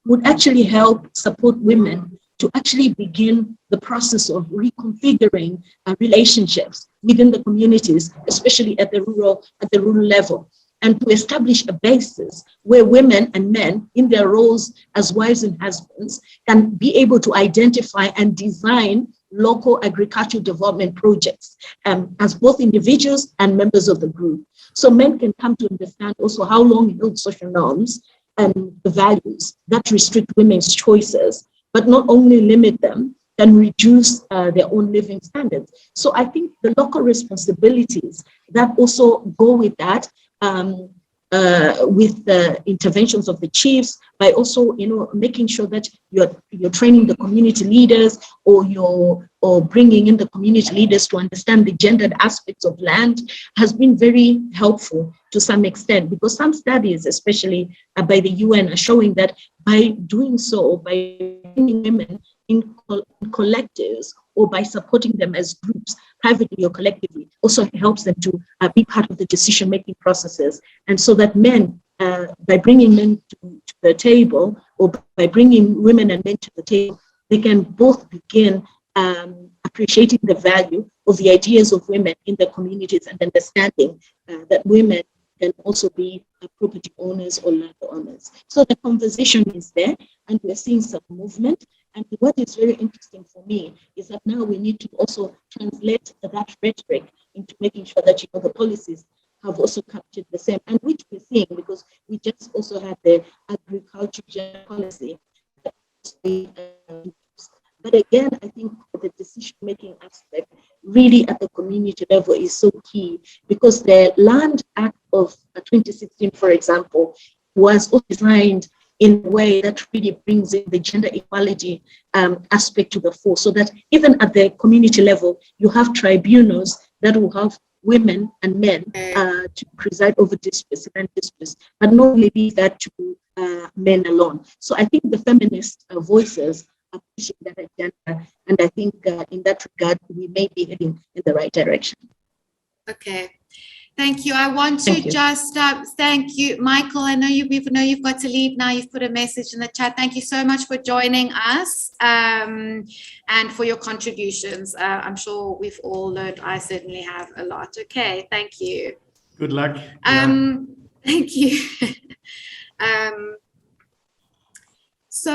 F: would actually help support women to actually begin the process of reconfiguring relationships within the communities, especially at the rural level, and to establish a basis where women and men in their roles as wives and husbands can be able to identify and design local agricultural development projects as both individuals and members of the group. So men can come to understand also how long-held social norms and the values that restrict women's choices, but not only limit them, can reduce their own living standards. So I think the local responsibilities that also go with that, with the interventions of the chiefs, by also making sure that you're training the community leaders or bringing in the community leaders to understand the gendered aspects of land, has been very helpful to some extent, because some studies, especially by the UN, are showing that by doing so, by bringing women in collectives or by supporting them as groups, privately or collectively, also helps them to be part of the decision-making processes. And so that men, by bringing men to the table, or by bringing women and men to the table, they can both begin appreciating the value of the ideas of women in their communities and understanding that women can also be property owners or land owners. So the conversation is there, and we're seeing some movement. And what is very interesting for me is that now we need to also translate that rhetoric into making sure that the policies have also captured the same, and which we're seeing, because we just also had the agriculture policy. But again, I think the decision-making aspect really at the community level is so key, because the Land Act of 2016, for example, was designed in a way that really brings in the gender equality aspect to the fore, so that even at the community level, you have tribunals that will have women and men to preside over disputes and disputes, but not leave that to men alone. So I think the feminist voices pushing that agenda. And I think in that regard, we may be heading in the right direction.
A: Okay. Thank you. I want to
F: Thank you.
A: just thank you, Michael. I know you've got to leave now. You've put a message in the chat. Thank you so much for joining us and for your contributions. I'm sure we've all learned. I certainly have a lot. Okay. Thank you.
B: Good luck.
A: Thank you. So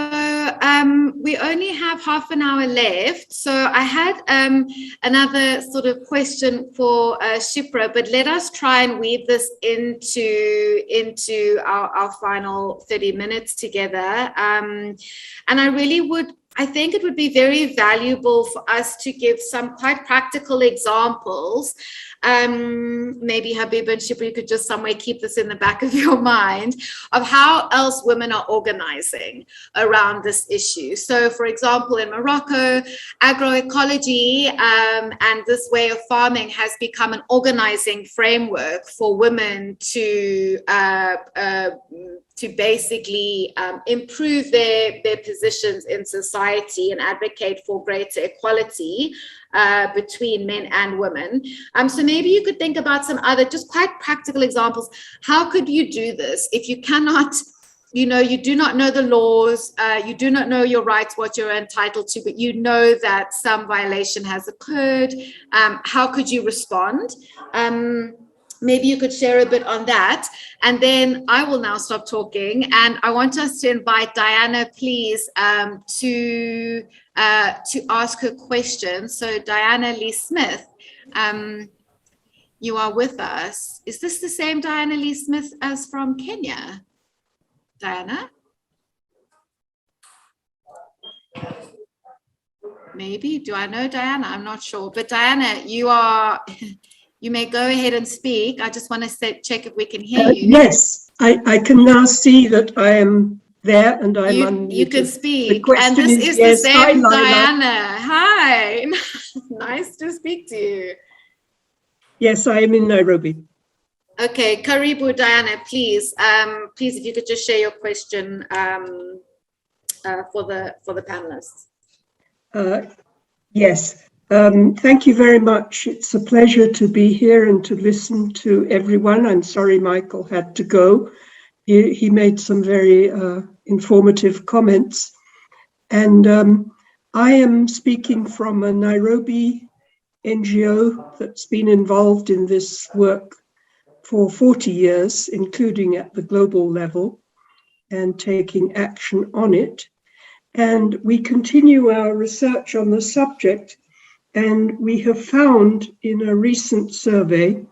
A: we only have half an hour left. So I had another sort of question for Shipra, but let us try and weave this into our final 30 minutes together. And I think it would be very valuable for us to give some quite practical examples. Maybe Habib and Shipra, you could just somewhere keep this in the back of your mind of how else women are organizing around this issue. So, for example, in Morocco, agroecology and this way of farming has become an organizing framework for women to basically improve their positions in society and advocate for greater equality between men and women. So maybe you could think about some other just quite practical examples. How could you do this if you cannot, you do not know the laws, you do not know your rights, what you're entitled to, but you know that some violation has occurred? How could you respond? Maybe you could share a bit on that. And then I will now stop talking. And I want us to invite Diana, please, to ask her question. So Diana Lee Smith, you are with us. Is this the same Diana Lee Smith as from Kenya? Diana? Maybe. Do I know Diana? I'm not sure. But Diana, you may go ahead and speak. I just want to check if we can hear you.
G: Yes, I can now see that I am there and I'm unmuted.
A: You can speak.
G: The question
A: and this is
G: yes,
A: the same
G: hi,
A: Diana. Hi. Nice to speak to you.
G: Yes, I am in Nairobi.
A: Okay, Karibu, Diana, please. Please, if you could just share your question for the panelists.
G: Yes. Thank you very much. It's a pleasure to be here and to listen to everyone. I'm sorry Michael had to go. He made some very informative comments. And I am speaking from a Nairobi NGO that's been involved in this work for 40 years, including at the global level, and taking action on it. And we continue our research on the subject. And we have found in a recent survey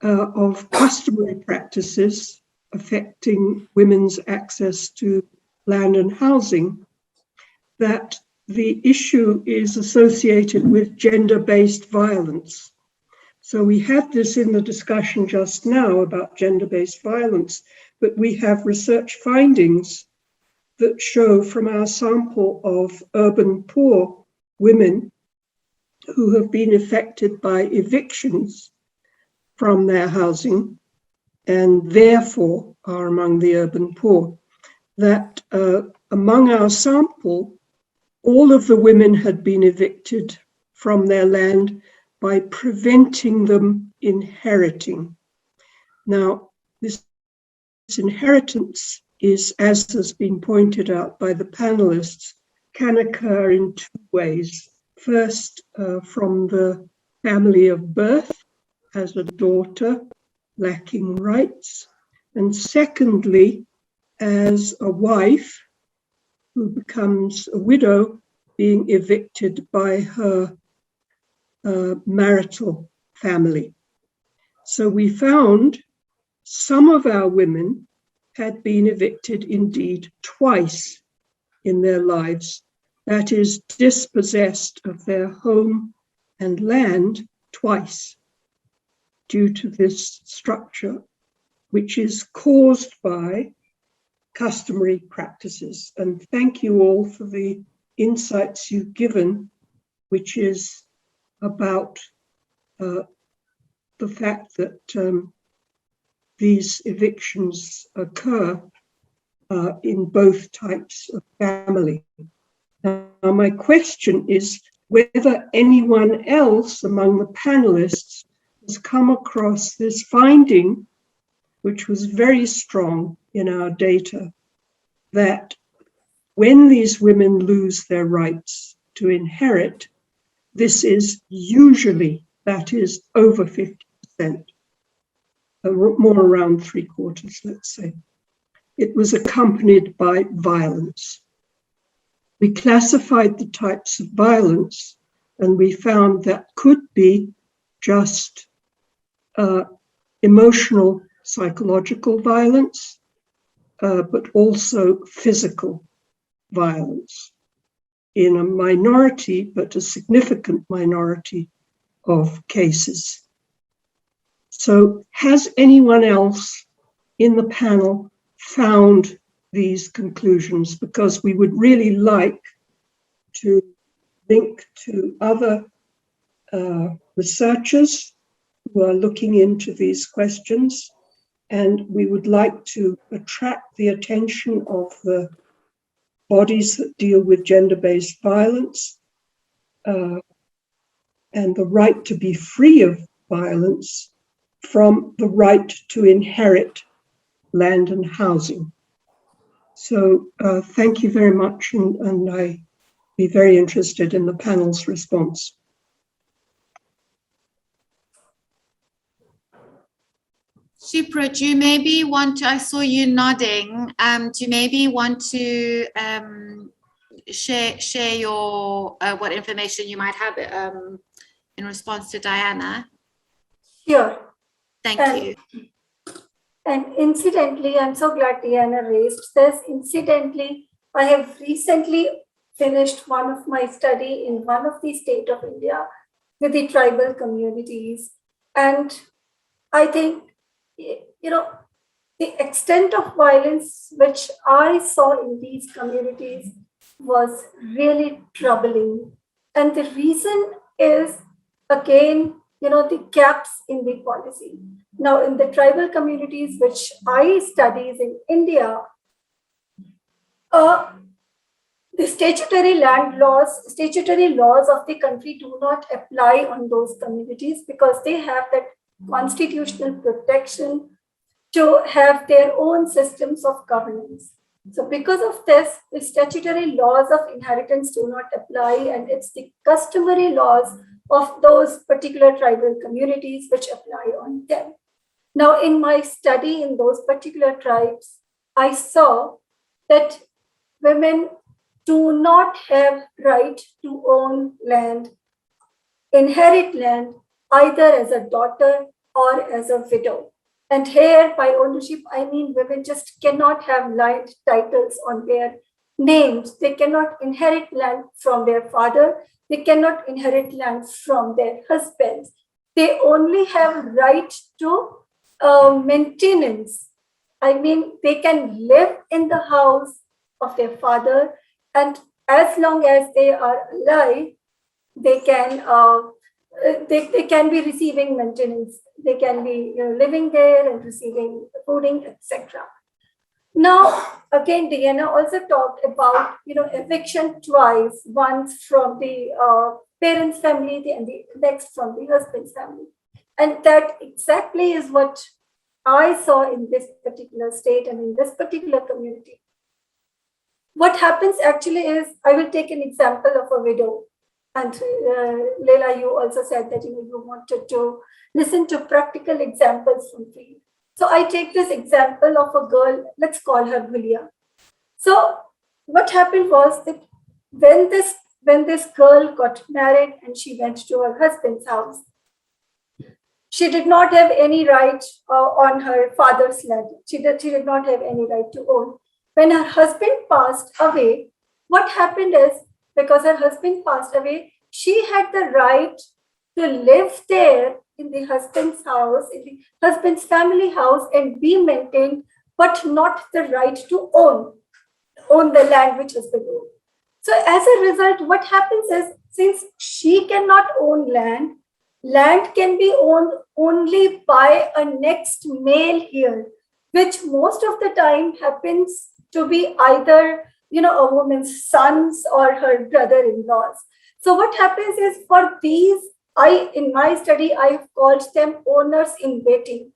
G: of customary practices affecting women's access to land and housing that the issue is associated with gender-based violence. So we had this in the discussion just now about gender-based violence, but we have research findings that show from our sample of urban poor women who have been affected by evictions from their housing and therefore are among the urban poor, that among our sample, all of the women had been evicted from their land by preventing them inheriting. Now, this inheritance is, as has been pointed out by the panelists, can occur in two ways. First, from the family of birth as a daughter lacking rights, and secondly, as a wife who becomes a widow being evicted by her marital family. So we found some of our women had been evicted indeed twice in their lives. That is, dispossessed of their home and land twice due to this structure, which is caused by customary practices. And thank you all for the insights you've given, which is about the fact that these evictions occur in both types of family. Now, my question is whether anyone else among the panelists has come across this finding, which was very strong in our data, that when these women lose their rights to inherit, this is usually, that is, over 50%, more around 3/4, let's say. It was accompanied by violence. We classified the types of violence, and we found that could be just emotional, psychological violence, but also physical violence in a minority, but a significant minority of cases. So has anyone else in the panel found these conclusions? Because we would really like to link to other researchers who are looking into these questions, and we would like to attract the attention of the bodies that deal with gender-based violence and the right to be free of violence from the right to inherit land and housing. So thank you very much, and I'd be very interested in the panel's response.
A: Shipra, do you maybe want to, I saw you nodding, do you maybe want to share your, what information you might have in response to Diana?
D: Sure.
A: Thank you.
D: And incidentally, I'm so glad Diana raised this. Incidentally, I have recently finished one of my study in one of the state of India with the tribal communities. And I think, you know, the extent of violence which I saw in these communities was really troubling. And the reason is, again, you know, the gaps in the policy. Now, in the tribal communities which I studies in India, the statutory laws of the country do not apply on those communities because they have that constitutional protection to have their own systems of governance. So because of this, the statutory laws of inheritance do not apply, and it's the customary laws of those particular tribal communities which apply on them. Now, in my study in those particular tribes, I saw that women do not have right to own land, inherit land, either as a daughter or as a widow. And here, by ownership, I mean women just cannot have land titles on their names. They cannot inherit land from their father. They cannot inherit land from their husbands. They only have right to maintenance. I mean, they can live in the house of their father, and as long as they are alive, they can be receiving maintenance. They can be living there and receiving fooding, etc. Now, again, Diana also talked about eviction twice, once from the parents' family and the next from the husband's family. And that exactly is what I saw in this particular state and in this particular community. What happens actually is, I will take an example of a widow. And Leila, you also said that you wanted to listen to practical examples from field. So I take this example of a girl, let's call her Julia. So what happened was that when this girl got married and she went to her husband's house, she did not have any right on her father's land. She did not have any right to own. When her husband passed away, what happened is, because her husband passed away, she had the right to live there in the husband's house, in the husband's family house, and be maintained, but not the right to own the land which was below. So as a result, what happens is, since she cannot own land, land can be owned only by a next male heir, which most of the time happens to be either a woman's sons or her brother-in-laws. So what happens is, for these, in my study, I've called them owners in waiting,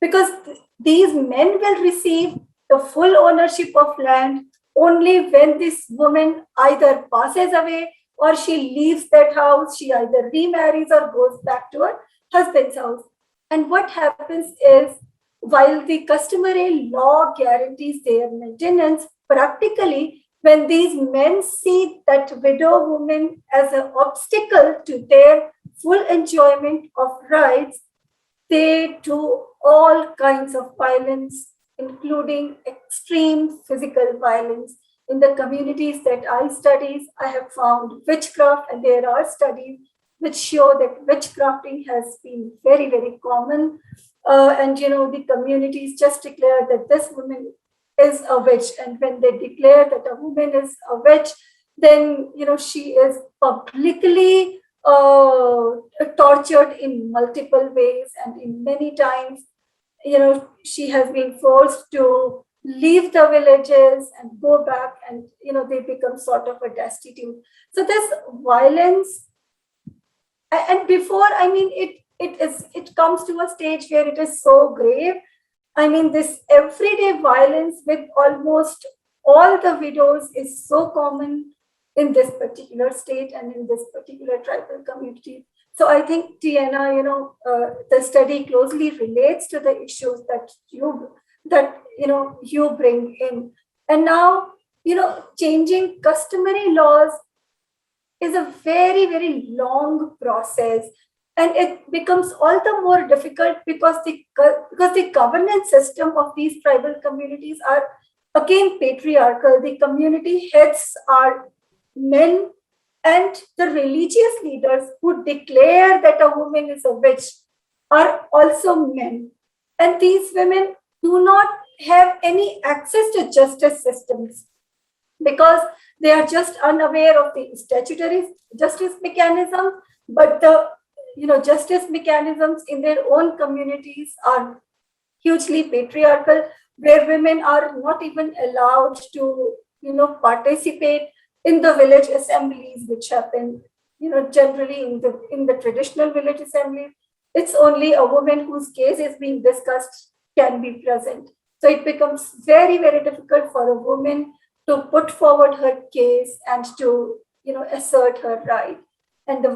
D: because these men will receive the full ownership of land only when this woman either passes away or she leaves that house, she either remarries or goes back to her husband's house. And what happens is, while the customary law guarantees their maintenance, practically, when these men see that widow woman as an obstacle to their full enjoyment of rights, they do all kinds of violence, including extreme physical violence. In the communities that I study, I have found witchcraft, and there are studies which show that witchcrafting has been very, very common. And the communities just declare that this woman is a witch, and when they declare that a woman is a witch, then she is publicly tortured in multiple ways, and in many times she has been forced to leave the villages and go back, and they become sort of a destitute. So this violence, and before, it comes to a stage where it is so grave. This everyday violence with almost all the widows is so common in this particular state and in this particular tribal community. So I think, Tiana, the study closely relates to the issues that you bring in. And now, changing customary laws is a very, very long process. And it becomes all the more difficult because the governance system of these tribal communities are, again, patriarchal. The community heads are men, and the religious leaders who declare that a woman is a witch are also men. And these women do not have any access to justice systems because they are just unaware of the statutory justice mechanism, but the justice mechanisms in their own communities are hugely patriarchal, where women are not even allowed to, participate in the village assemblies, which happen, generally in the traditional village assembly. It's only a woman whose case is being discussed can be present. So it becomes very, very difficult for a woman to put forward her case and to, assert her right. And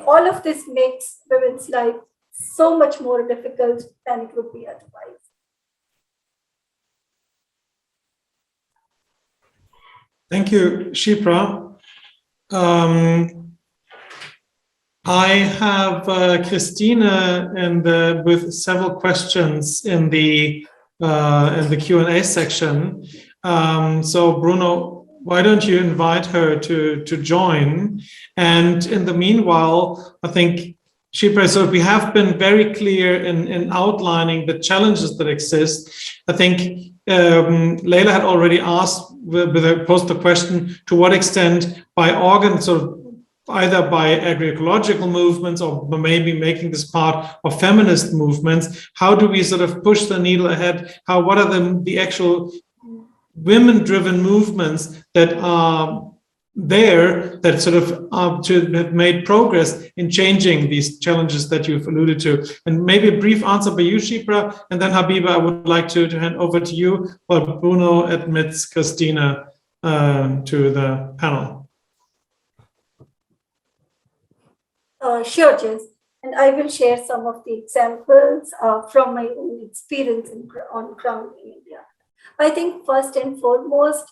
D: all of this makes women's life so much more difficult than it would be otherwise.
B: Thank you, Shipra. I have Christina with several questions in the Q&A section. So Bruno, why don't you invite her to join? And in the meanwhile, I think, Shipra, so we have been very clear in outlining the challenges that exist. I think Leila had already posed the question, to what extent by organs, or either by agroecological movements or maybe making this part of feminist movements, how do we sort of push the needle ahead? What are the actual women-driven movements that are there that sort of have made progress in changing these challenges that you've alluded to? And maybe a brief answer by you, Shipra, and then Habiba, I would like to hand over to you while Bruno admits Christina to the panel.
D: Sure, Jess. And I will share some of the examples from my own experience on ground in India. I think first and foremost,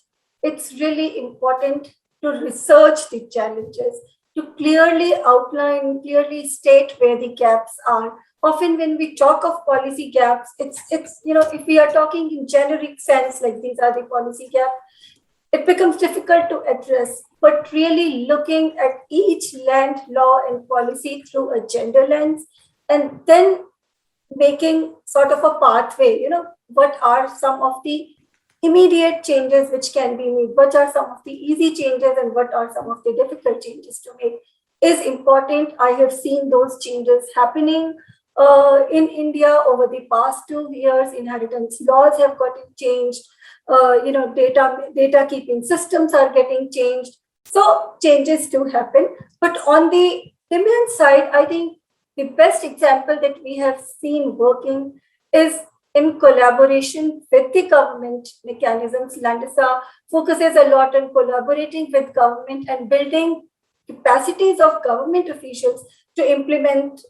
D: it's really important to research the challenges, to clearly outline, clearly state where the gaps are. Often when we talk of policy gaps, it's if we are talking in generic sense, like these are the policy gaps, it becomes difficult to address. But really looking at each land law and policy through a gender lens, and then making sort of a pathway, what are some of the immediate changes which can be made, what are some of the easy changes and what are some of the difficult changes to make is important. I have seen those changes happening in India over the past 2 years. Inheritance laws have gotten changed. data keeping systems are getting changed. So changes do happen. But on the women's side, I think the best example that we have seen working is in collaboration with the government mechanisms. Landesa focuses a lot on collaborating with government and building capacities of government officials to implement,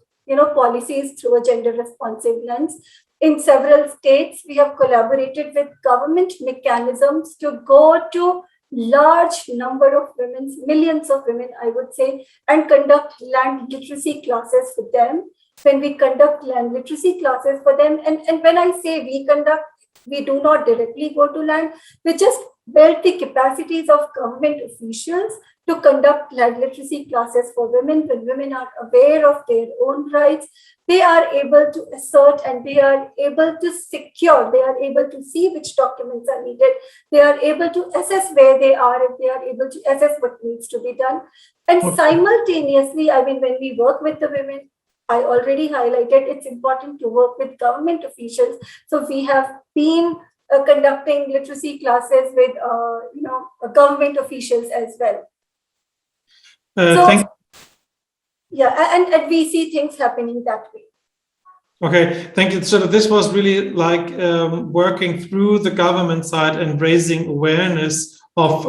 D: policies through a gender responsive lens. In several states, we have collaborated with government mechanisms to go to large number of women, millions of women, I would say, and conduct land literacy classes for them. When we conduct land literacy classes for them, and when I say we conduct, we do not directly go to land, we just build the capacities of government officials to conduct land literacy classes for women. When women are aware of their own rights, they are able to assert and they are able to secure, they are able to see which documents are needed, they are able to assess where they are, and they are able to assess what needs to be done. And simultaneously, when we work with the women, I already highlighted it's important to work with government officials. So we have been conducting literacy classes with, government officials as well. And we see things happening that way.
B: Okay, thank you. So this was really like working through the government side and raising awareness of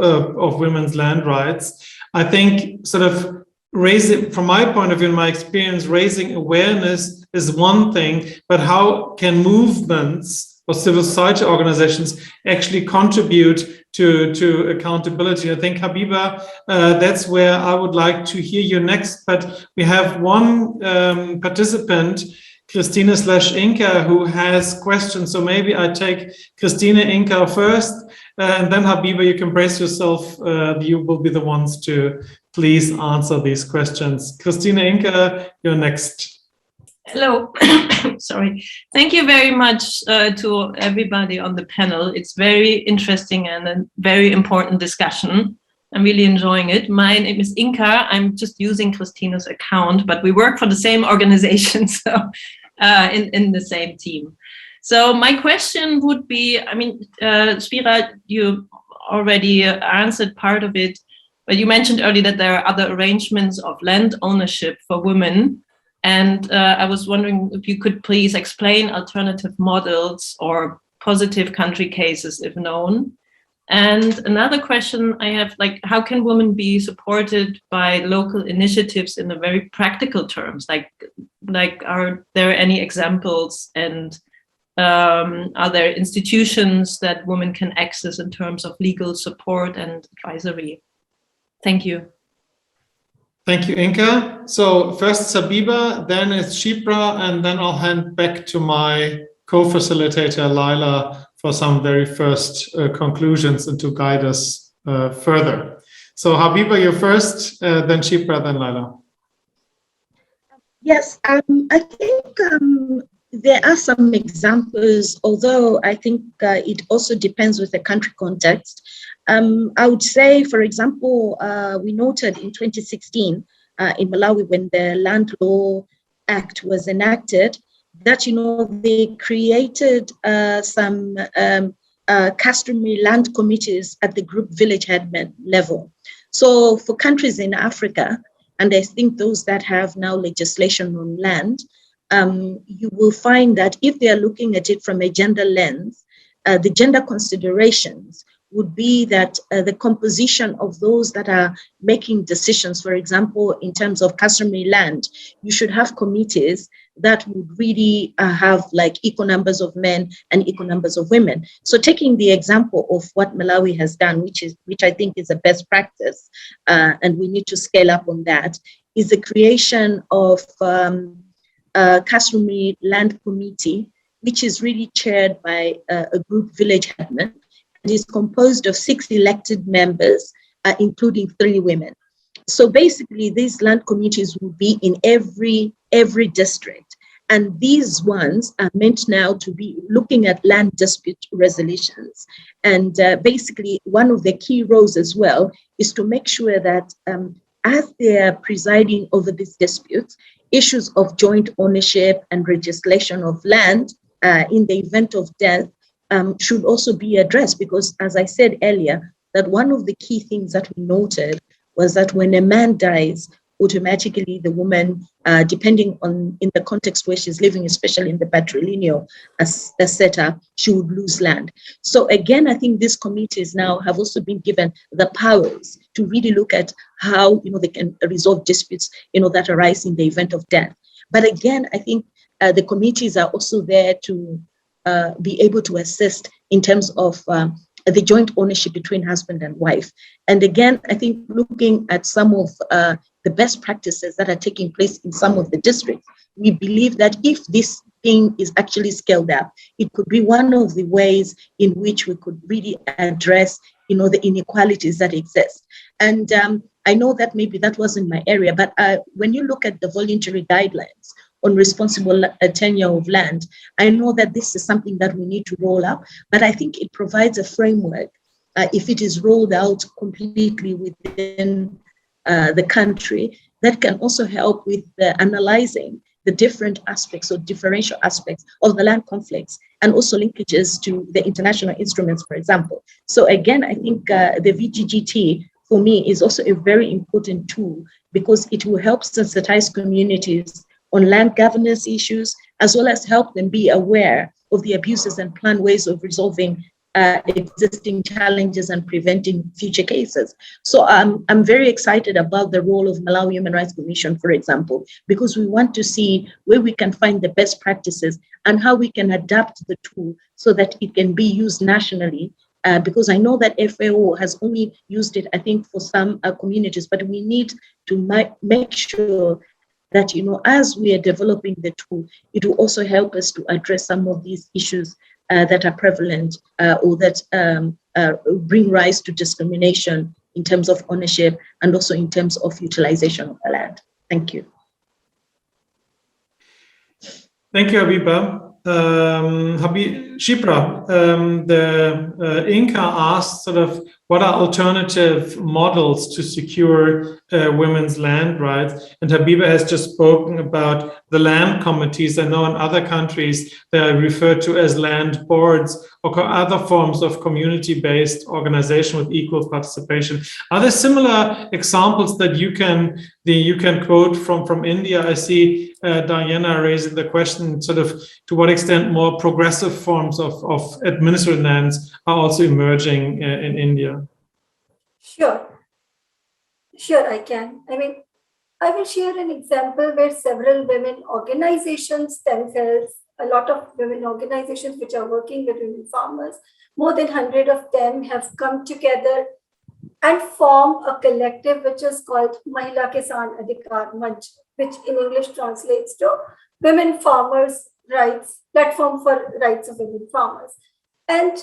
B: women's land rights. I think sort of raising, from my point of view, in my experience, raising awareness is one thing, but how can movements or civil society organizations actually contribute to accountability? I think, Habiba, that's where I would like to hear you next, but we have one participant, Christina/Inka, who has questions. So maybe I take Christina, Inka first, and then Habiba, you can brace yourself. You will be the ones to please answer these questions. Christina, Inka, you're next.
H: Hello. Sorry. Thank you very much to everybody on the panel. It's very interesting and a very important discussion. I'm really enjoying it. My name is Inka. I'm just using Christina's account, but we work for the same organization, so in the same team. So my question would be, Spira, you already answered part of it, but you mentioned earlier that there are other arrangements of land ownership for women. And I was wondering if you could please explain alternative models or positive country cases if known. And another question I have, how can women be supported by local initiatives in the very practical terms? Like are there any examples, and are there institutions that women can access in terms of legal support and advisory? Thank you.
B: Thank you, Inka. So first Habiba, then it's Shipra, and then I'll hand back to my co-facilitator, Laila, for some very first conclusions and to guide us further. So Habiba, you're first, then Shipra, then Laila.
F: Yes, I think there are some examples, although I think it also depends with the country context. I would say, for example, we noted in 2016 in Malawi, when the Land Law Act was enacted, that, they created some customary land committees at the group village headman level. So for countries in Africa, and I think those that have now legislation on land, you will find that if they are looking at it from a gender lens, the gender considerations would be that the composition of those that are making decisions, for example, in terms of customary land, you should have committees that would really have equal numbers of men and equal numbers of women. So taking the example of what Malawi has done, which I think is a best practice, and we need to scale up on that, is the creation of a customary land committee, which is really chaired by a group village headman. It is composed of 6 elected members, including 3 women. So basically, these land committees will be in every district. And these ones are meant now to be looking at land dispute resolutions. And basically, one of the key roles as well is to make sure that as they are presiding over these disputes, issues of joint ownership and registration of land in the event of death should also be addressed, because as I said earlier, that one of the key things that we noted was that when a man dies, automatically the woman, depending on in the context where she's living, especially in the patrilineal setup, she would lose land. So again, I think these committees now have also been given the powers to really look at how they can resolve disputes that arise in the event of death. But again, I think the committees are also there to be able to assist in terms of the joint ownership between husband and wife. And again, I think looking at some of the best practices that are taking place in some of the districts, we believe that if this thing is actually scaled up, it could be one of the ways in which we could really address the inequalities that exist. And I know that maybe that wasn't my area, but when you look at the voluntary guidelines on responsible tenure of land, I know that this is something that we need to roll out, but I think it provides a framework if it is rolled out completely within the country, that can also help with analyzing the different aspects or differential aspects of the land conflicts, and also linkages to the international instruments, for example. So again, I think the VGGT for me is also a very important tool, because it will help sensitize communities on land governance issues, as well as help them be aware of the abuses and plan ways of resolving existing challenges and preventing future cases. So I'm very excited about the role of Malawi Human Rights Commission, for example, because we want to see where we can find the best practices and how we can adapt the tool so that it can be used nationally. Because I know that FAO has only used it, I think, for some communities, but we need to make sure that, as we are developing the tool, it will also help us to address some of these issues that are prevalent or that bring rise to discrimination in terms of ownership and also in terms of utilization of the land. Thank you.
B: Thank you, Habiba. Shipra, the Inca asked sort of what are alternative models to secure women's land rights, and Habiba has just spoken about the land committees. I know in other countries they are referred to as land boards or other forms of community-based organization with equal participation. Are there similar examples that you can quote from India? I see Diana raising the question, sort of to what extent more progressive forms of administered lands are also emerging in India.
D: Sure, I can. I will share an example where several women organizations themselves, a lot of women organizations which are working with women farmers, more than 100 of them have come together and form a collective which is called Mahila Kisan Adhikar Manch, which in English translates to Women Farmers' Rights, Platform for Rights of Women Farmers. And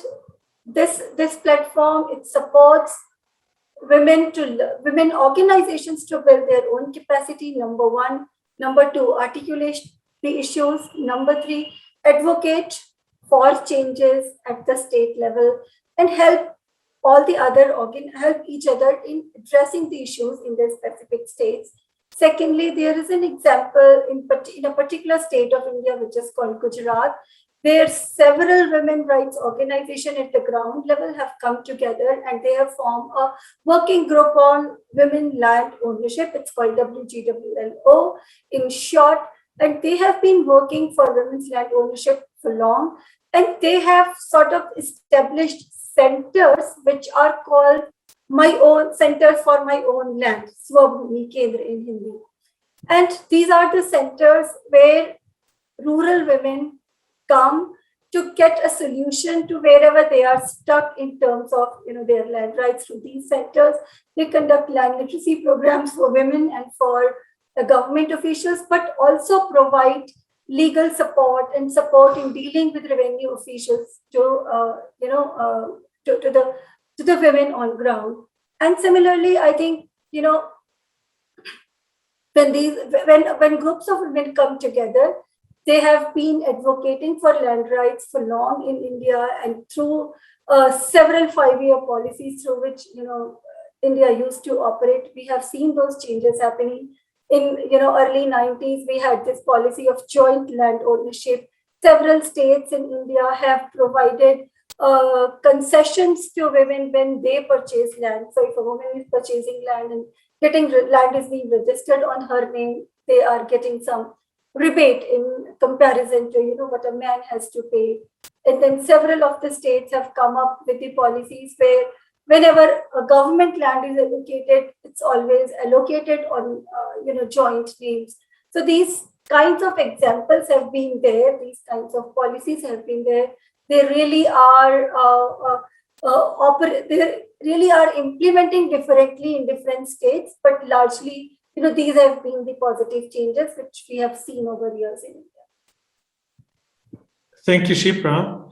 D: this platform, it supports women organizations to build their own capacity, number one. Number two, articulate the issues. Number three, advocate for changes at the state level and help all the other help each other in addressing the issues in their specific states. Secondly, there is an example in a particular state of India, which is called Gujarat, where several women rights organizations at the ground level have come together and they have formed a working group on women land ownership. It's called WGWLO in short, and they have been working for women's land ownership for long, and they have sort of established centers which are called My Own Centers for My Own Land, Swabhumi Kendra in Hindi. And these are the centers where rural women come to get a solution to wherever they are stuck in terms of their land rights through these centers. They conduct land literacy programs for women and for government officials, but also provide legal support and support in dealing with revenue officials to the women on ground. And similarly, I think when groups of women come together, they have been advocating for land rights for long in India, and through several 5-year policies through which India used to operate, we have seen those changes happening. In early 90s, we had this policy of joint land ownership. Several states in India have provided concessions to women when they purchase land. So if a woman is purchasing land and land is being registered on her name, they are getting some rebate in comparison to what a man has to pay. And then several of the states have come up with the policies where whenever a government land is allocated, it's always allocated on joint names. So these kinds of examples have been there. These kinds of policies have been there. They really are they really are implementing differently in different states, but largely, these have been the positive changes which we have seen over years in India.
B: Thank you, Shipra.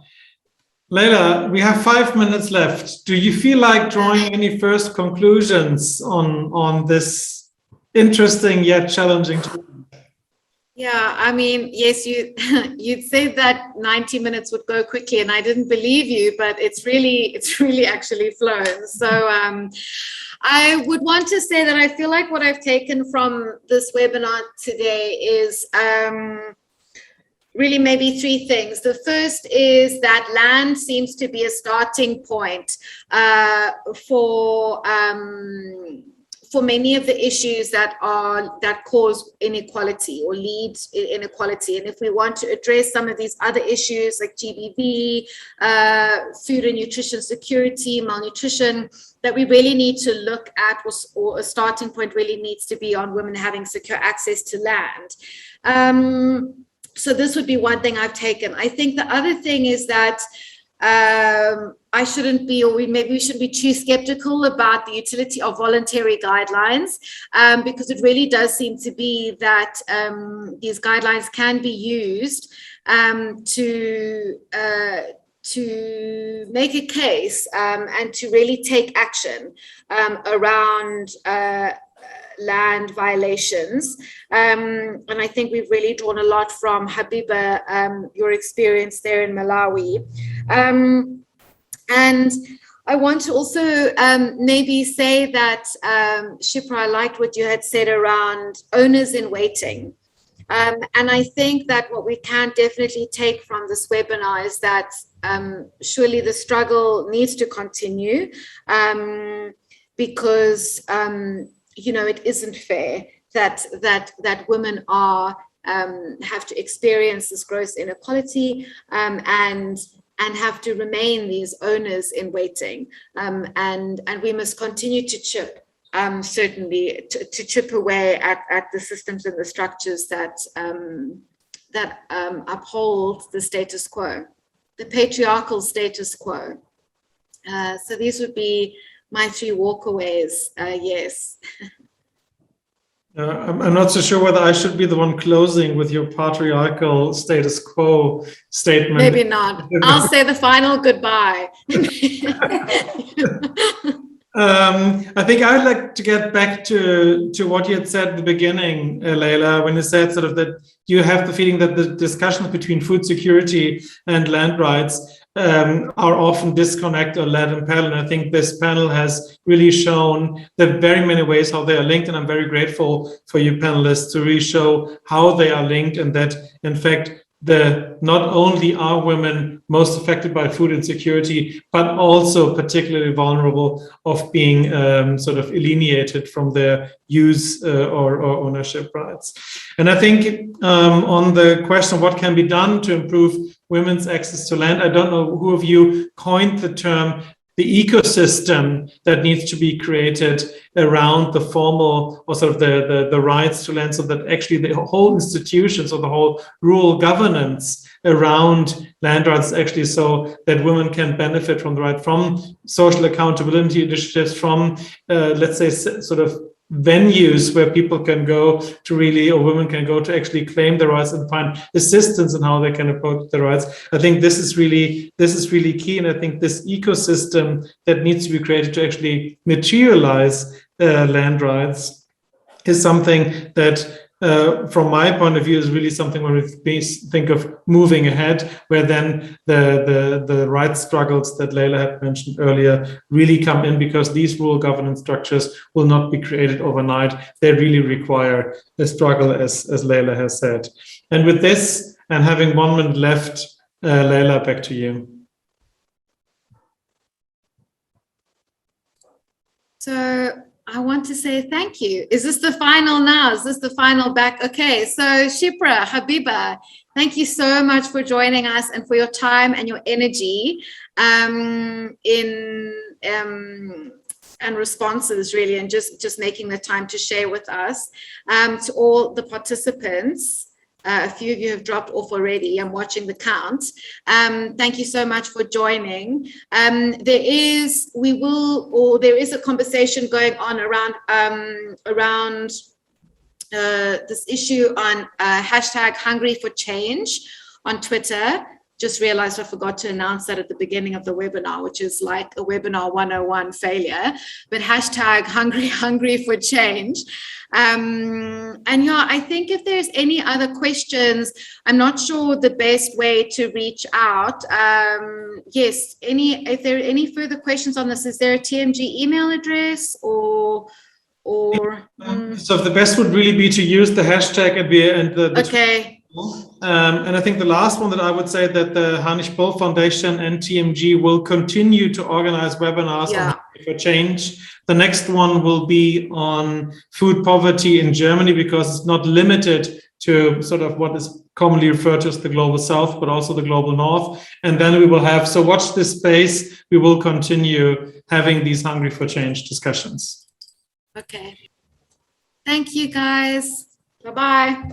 B: Leila, we have 5 minutes left. Do you feel like drawing any first conclusions on this interesting yet challenging topic?
A: Yeah, I mean, yes, you'd said that 90 minutes would go quickly, and I didn't believe you, but it's really actually flown. So I would want to say that I feel like what I've taken from this webinar today is really maybe 3 things. The first is that land seems to be a starting point for many of the issues that cause inequality or lead inequality. And if we want to address some of these other issues like GBV, food and nutrition security, malnutrition, that we really need to look at, or a starting point really needs to be on women having secure access to land. So this would be one thing I've taken. I think the other thing is that I shouldn't be, or maybe we shouldn't be too skeptical about the utility of voluntary guidelines, because it really does seem to be that these guidelines can be used to make a case and to really take action around land violations. And I think we've really drawn a lot from Habiba, your experience there in Malawi. And I want to also maybe say that, Shipra, I liked what you had said around owners in waiting. And I think that what we can definitely take from this webinar is that surely the struggle needs to continue, because it isn't fair that women have to experience this gross inequality and have to remain these owners in waiting, and we must continue to chip. Certainly to chip away at the systems and the structures that uphold the status quo, the patriarchal status quo. So these would be my 3 walkaways. Yes.
B: I'm not so sure whether I should be the one closing with your patriarchal status quo statement.
A: Maybe not. I'll say the final goodbye.
B: I think I'd like to get back to what you had said at the beginning, Leila, when you said sort of that you have the feeling that the discussions between food security and land rights are often disconnected or led in parallel. And I think this panel has really shown the very many ways how they are linked. And I'm very grateful for you panelists to really show how they are linked, and that, in fact, not only are women most affected by food insecurity, but also particularly vulnerable of being sort of alienated from their use or ownership rights. And I think on the question of what can be done to improve women's access to land, I don't know who of you coined the term, the ecosystem that needs to be created around the formal or sort of the rights to land, so that actually the whole institutions or the whole rural governance around land rights actually, so that women can benefit from the right, from social accountability initiatives, from let's say sort of venues where people can go to really, or women can go to actually claim their rights and find assistance in how they can approach their rights. I think this is really key, and I think this ecosystem that needs to be created to actually materialize land rights is something that from my point of view is really something where we think of moving ahead, where then the rights struggles that Leila had mentioned earlier really come in, because these rural governance structures will not be created overnight. They really require a struggle, as Leila has said. And with this, and having 1 minute left, Leila, back to you.
A: So I want to say thank you. Is this the final now? Is this the final back? Okay, so Shipra, Habiba, thank you so much for joining us and for your time and your energy and responses, really, and just making the time to share with us. To all the participants, a few of you have dropped off already. I'm watching the count. Thank you so much for joining. There is a conversation going on around this issue on hashtag Hungry for Change on Twitter. Just realized I forgot to announce that at the beginning of the webinar, which is like a webinar 101 failure, but hashtag hungry for change. And yeah, I think if there's any other questions, I'm not sure the best way to reach out. Yes, if there are any further questions on this, is there a TMG email address or
B: so the best would really be to use the hashtag and the
A: okay.
B: And I think the last one that I would say that the Heinrich Böll Foundation and TMG will continue to organize webinars on for change. The next one will be on food poverty in Germany, because it's not limited to sort of what is commonly referred to as the global south, but also the global north. And then we will have, so watch this space, we will continue having these Hungry for Change discussions.
A: Okay. Thank you, guys. Bye-bye.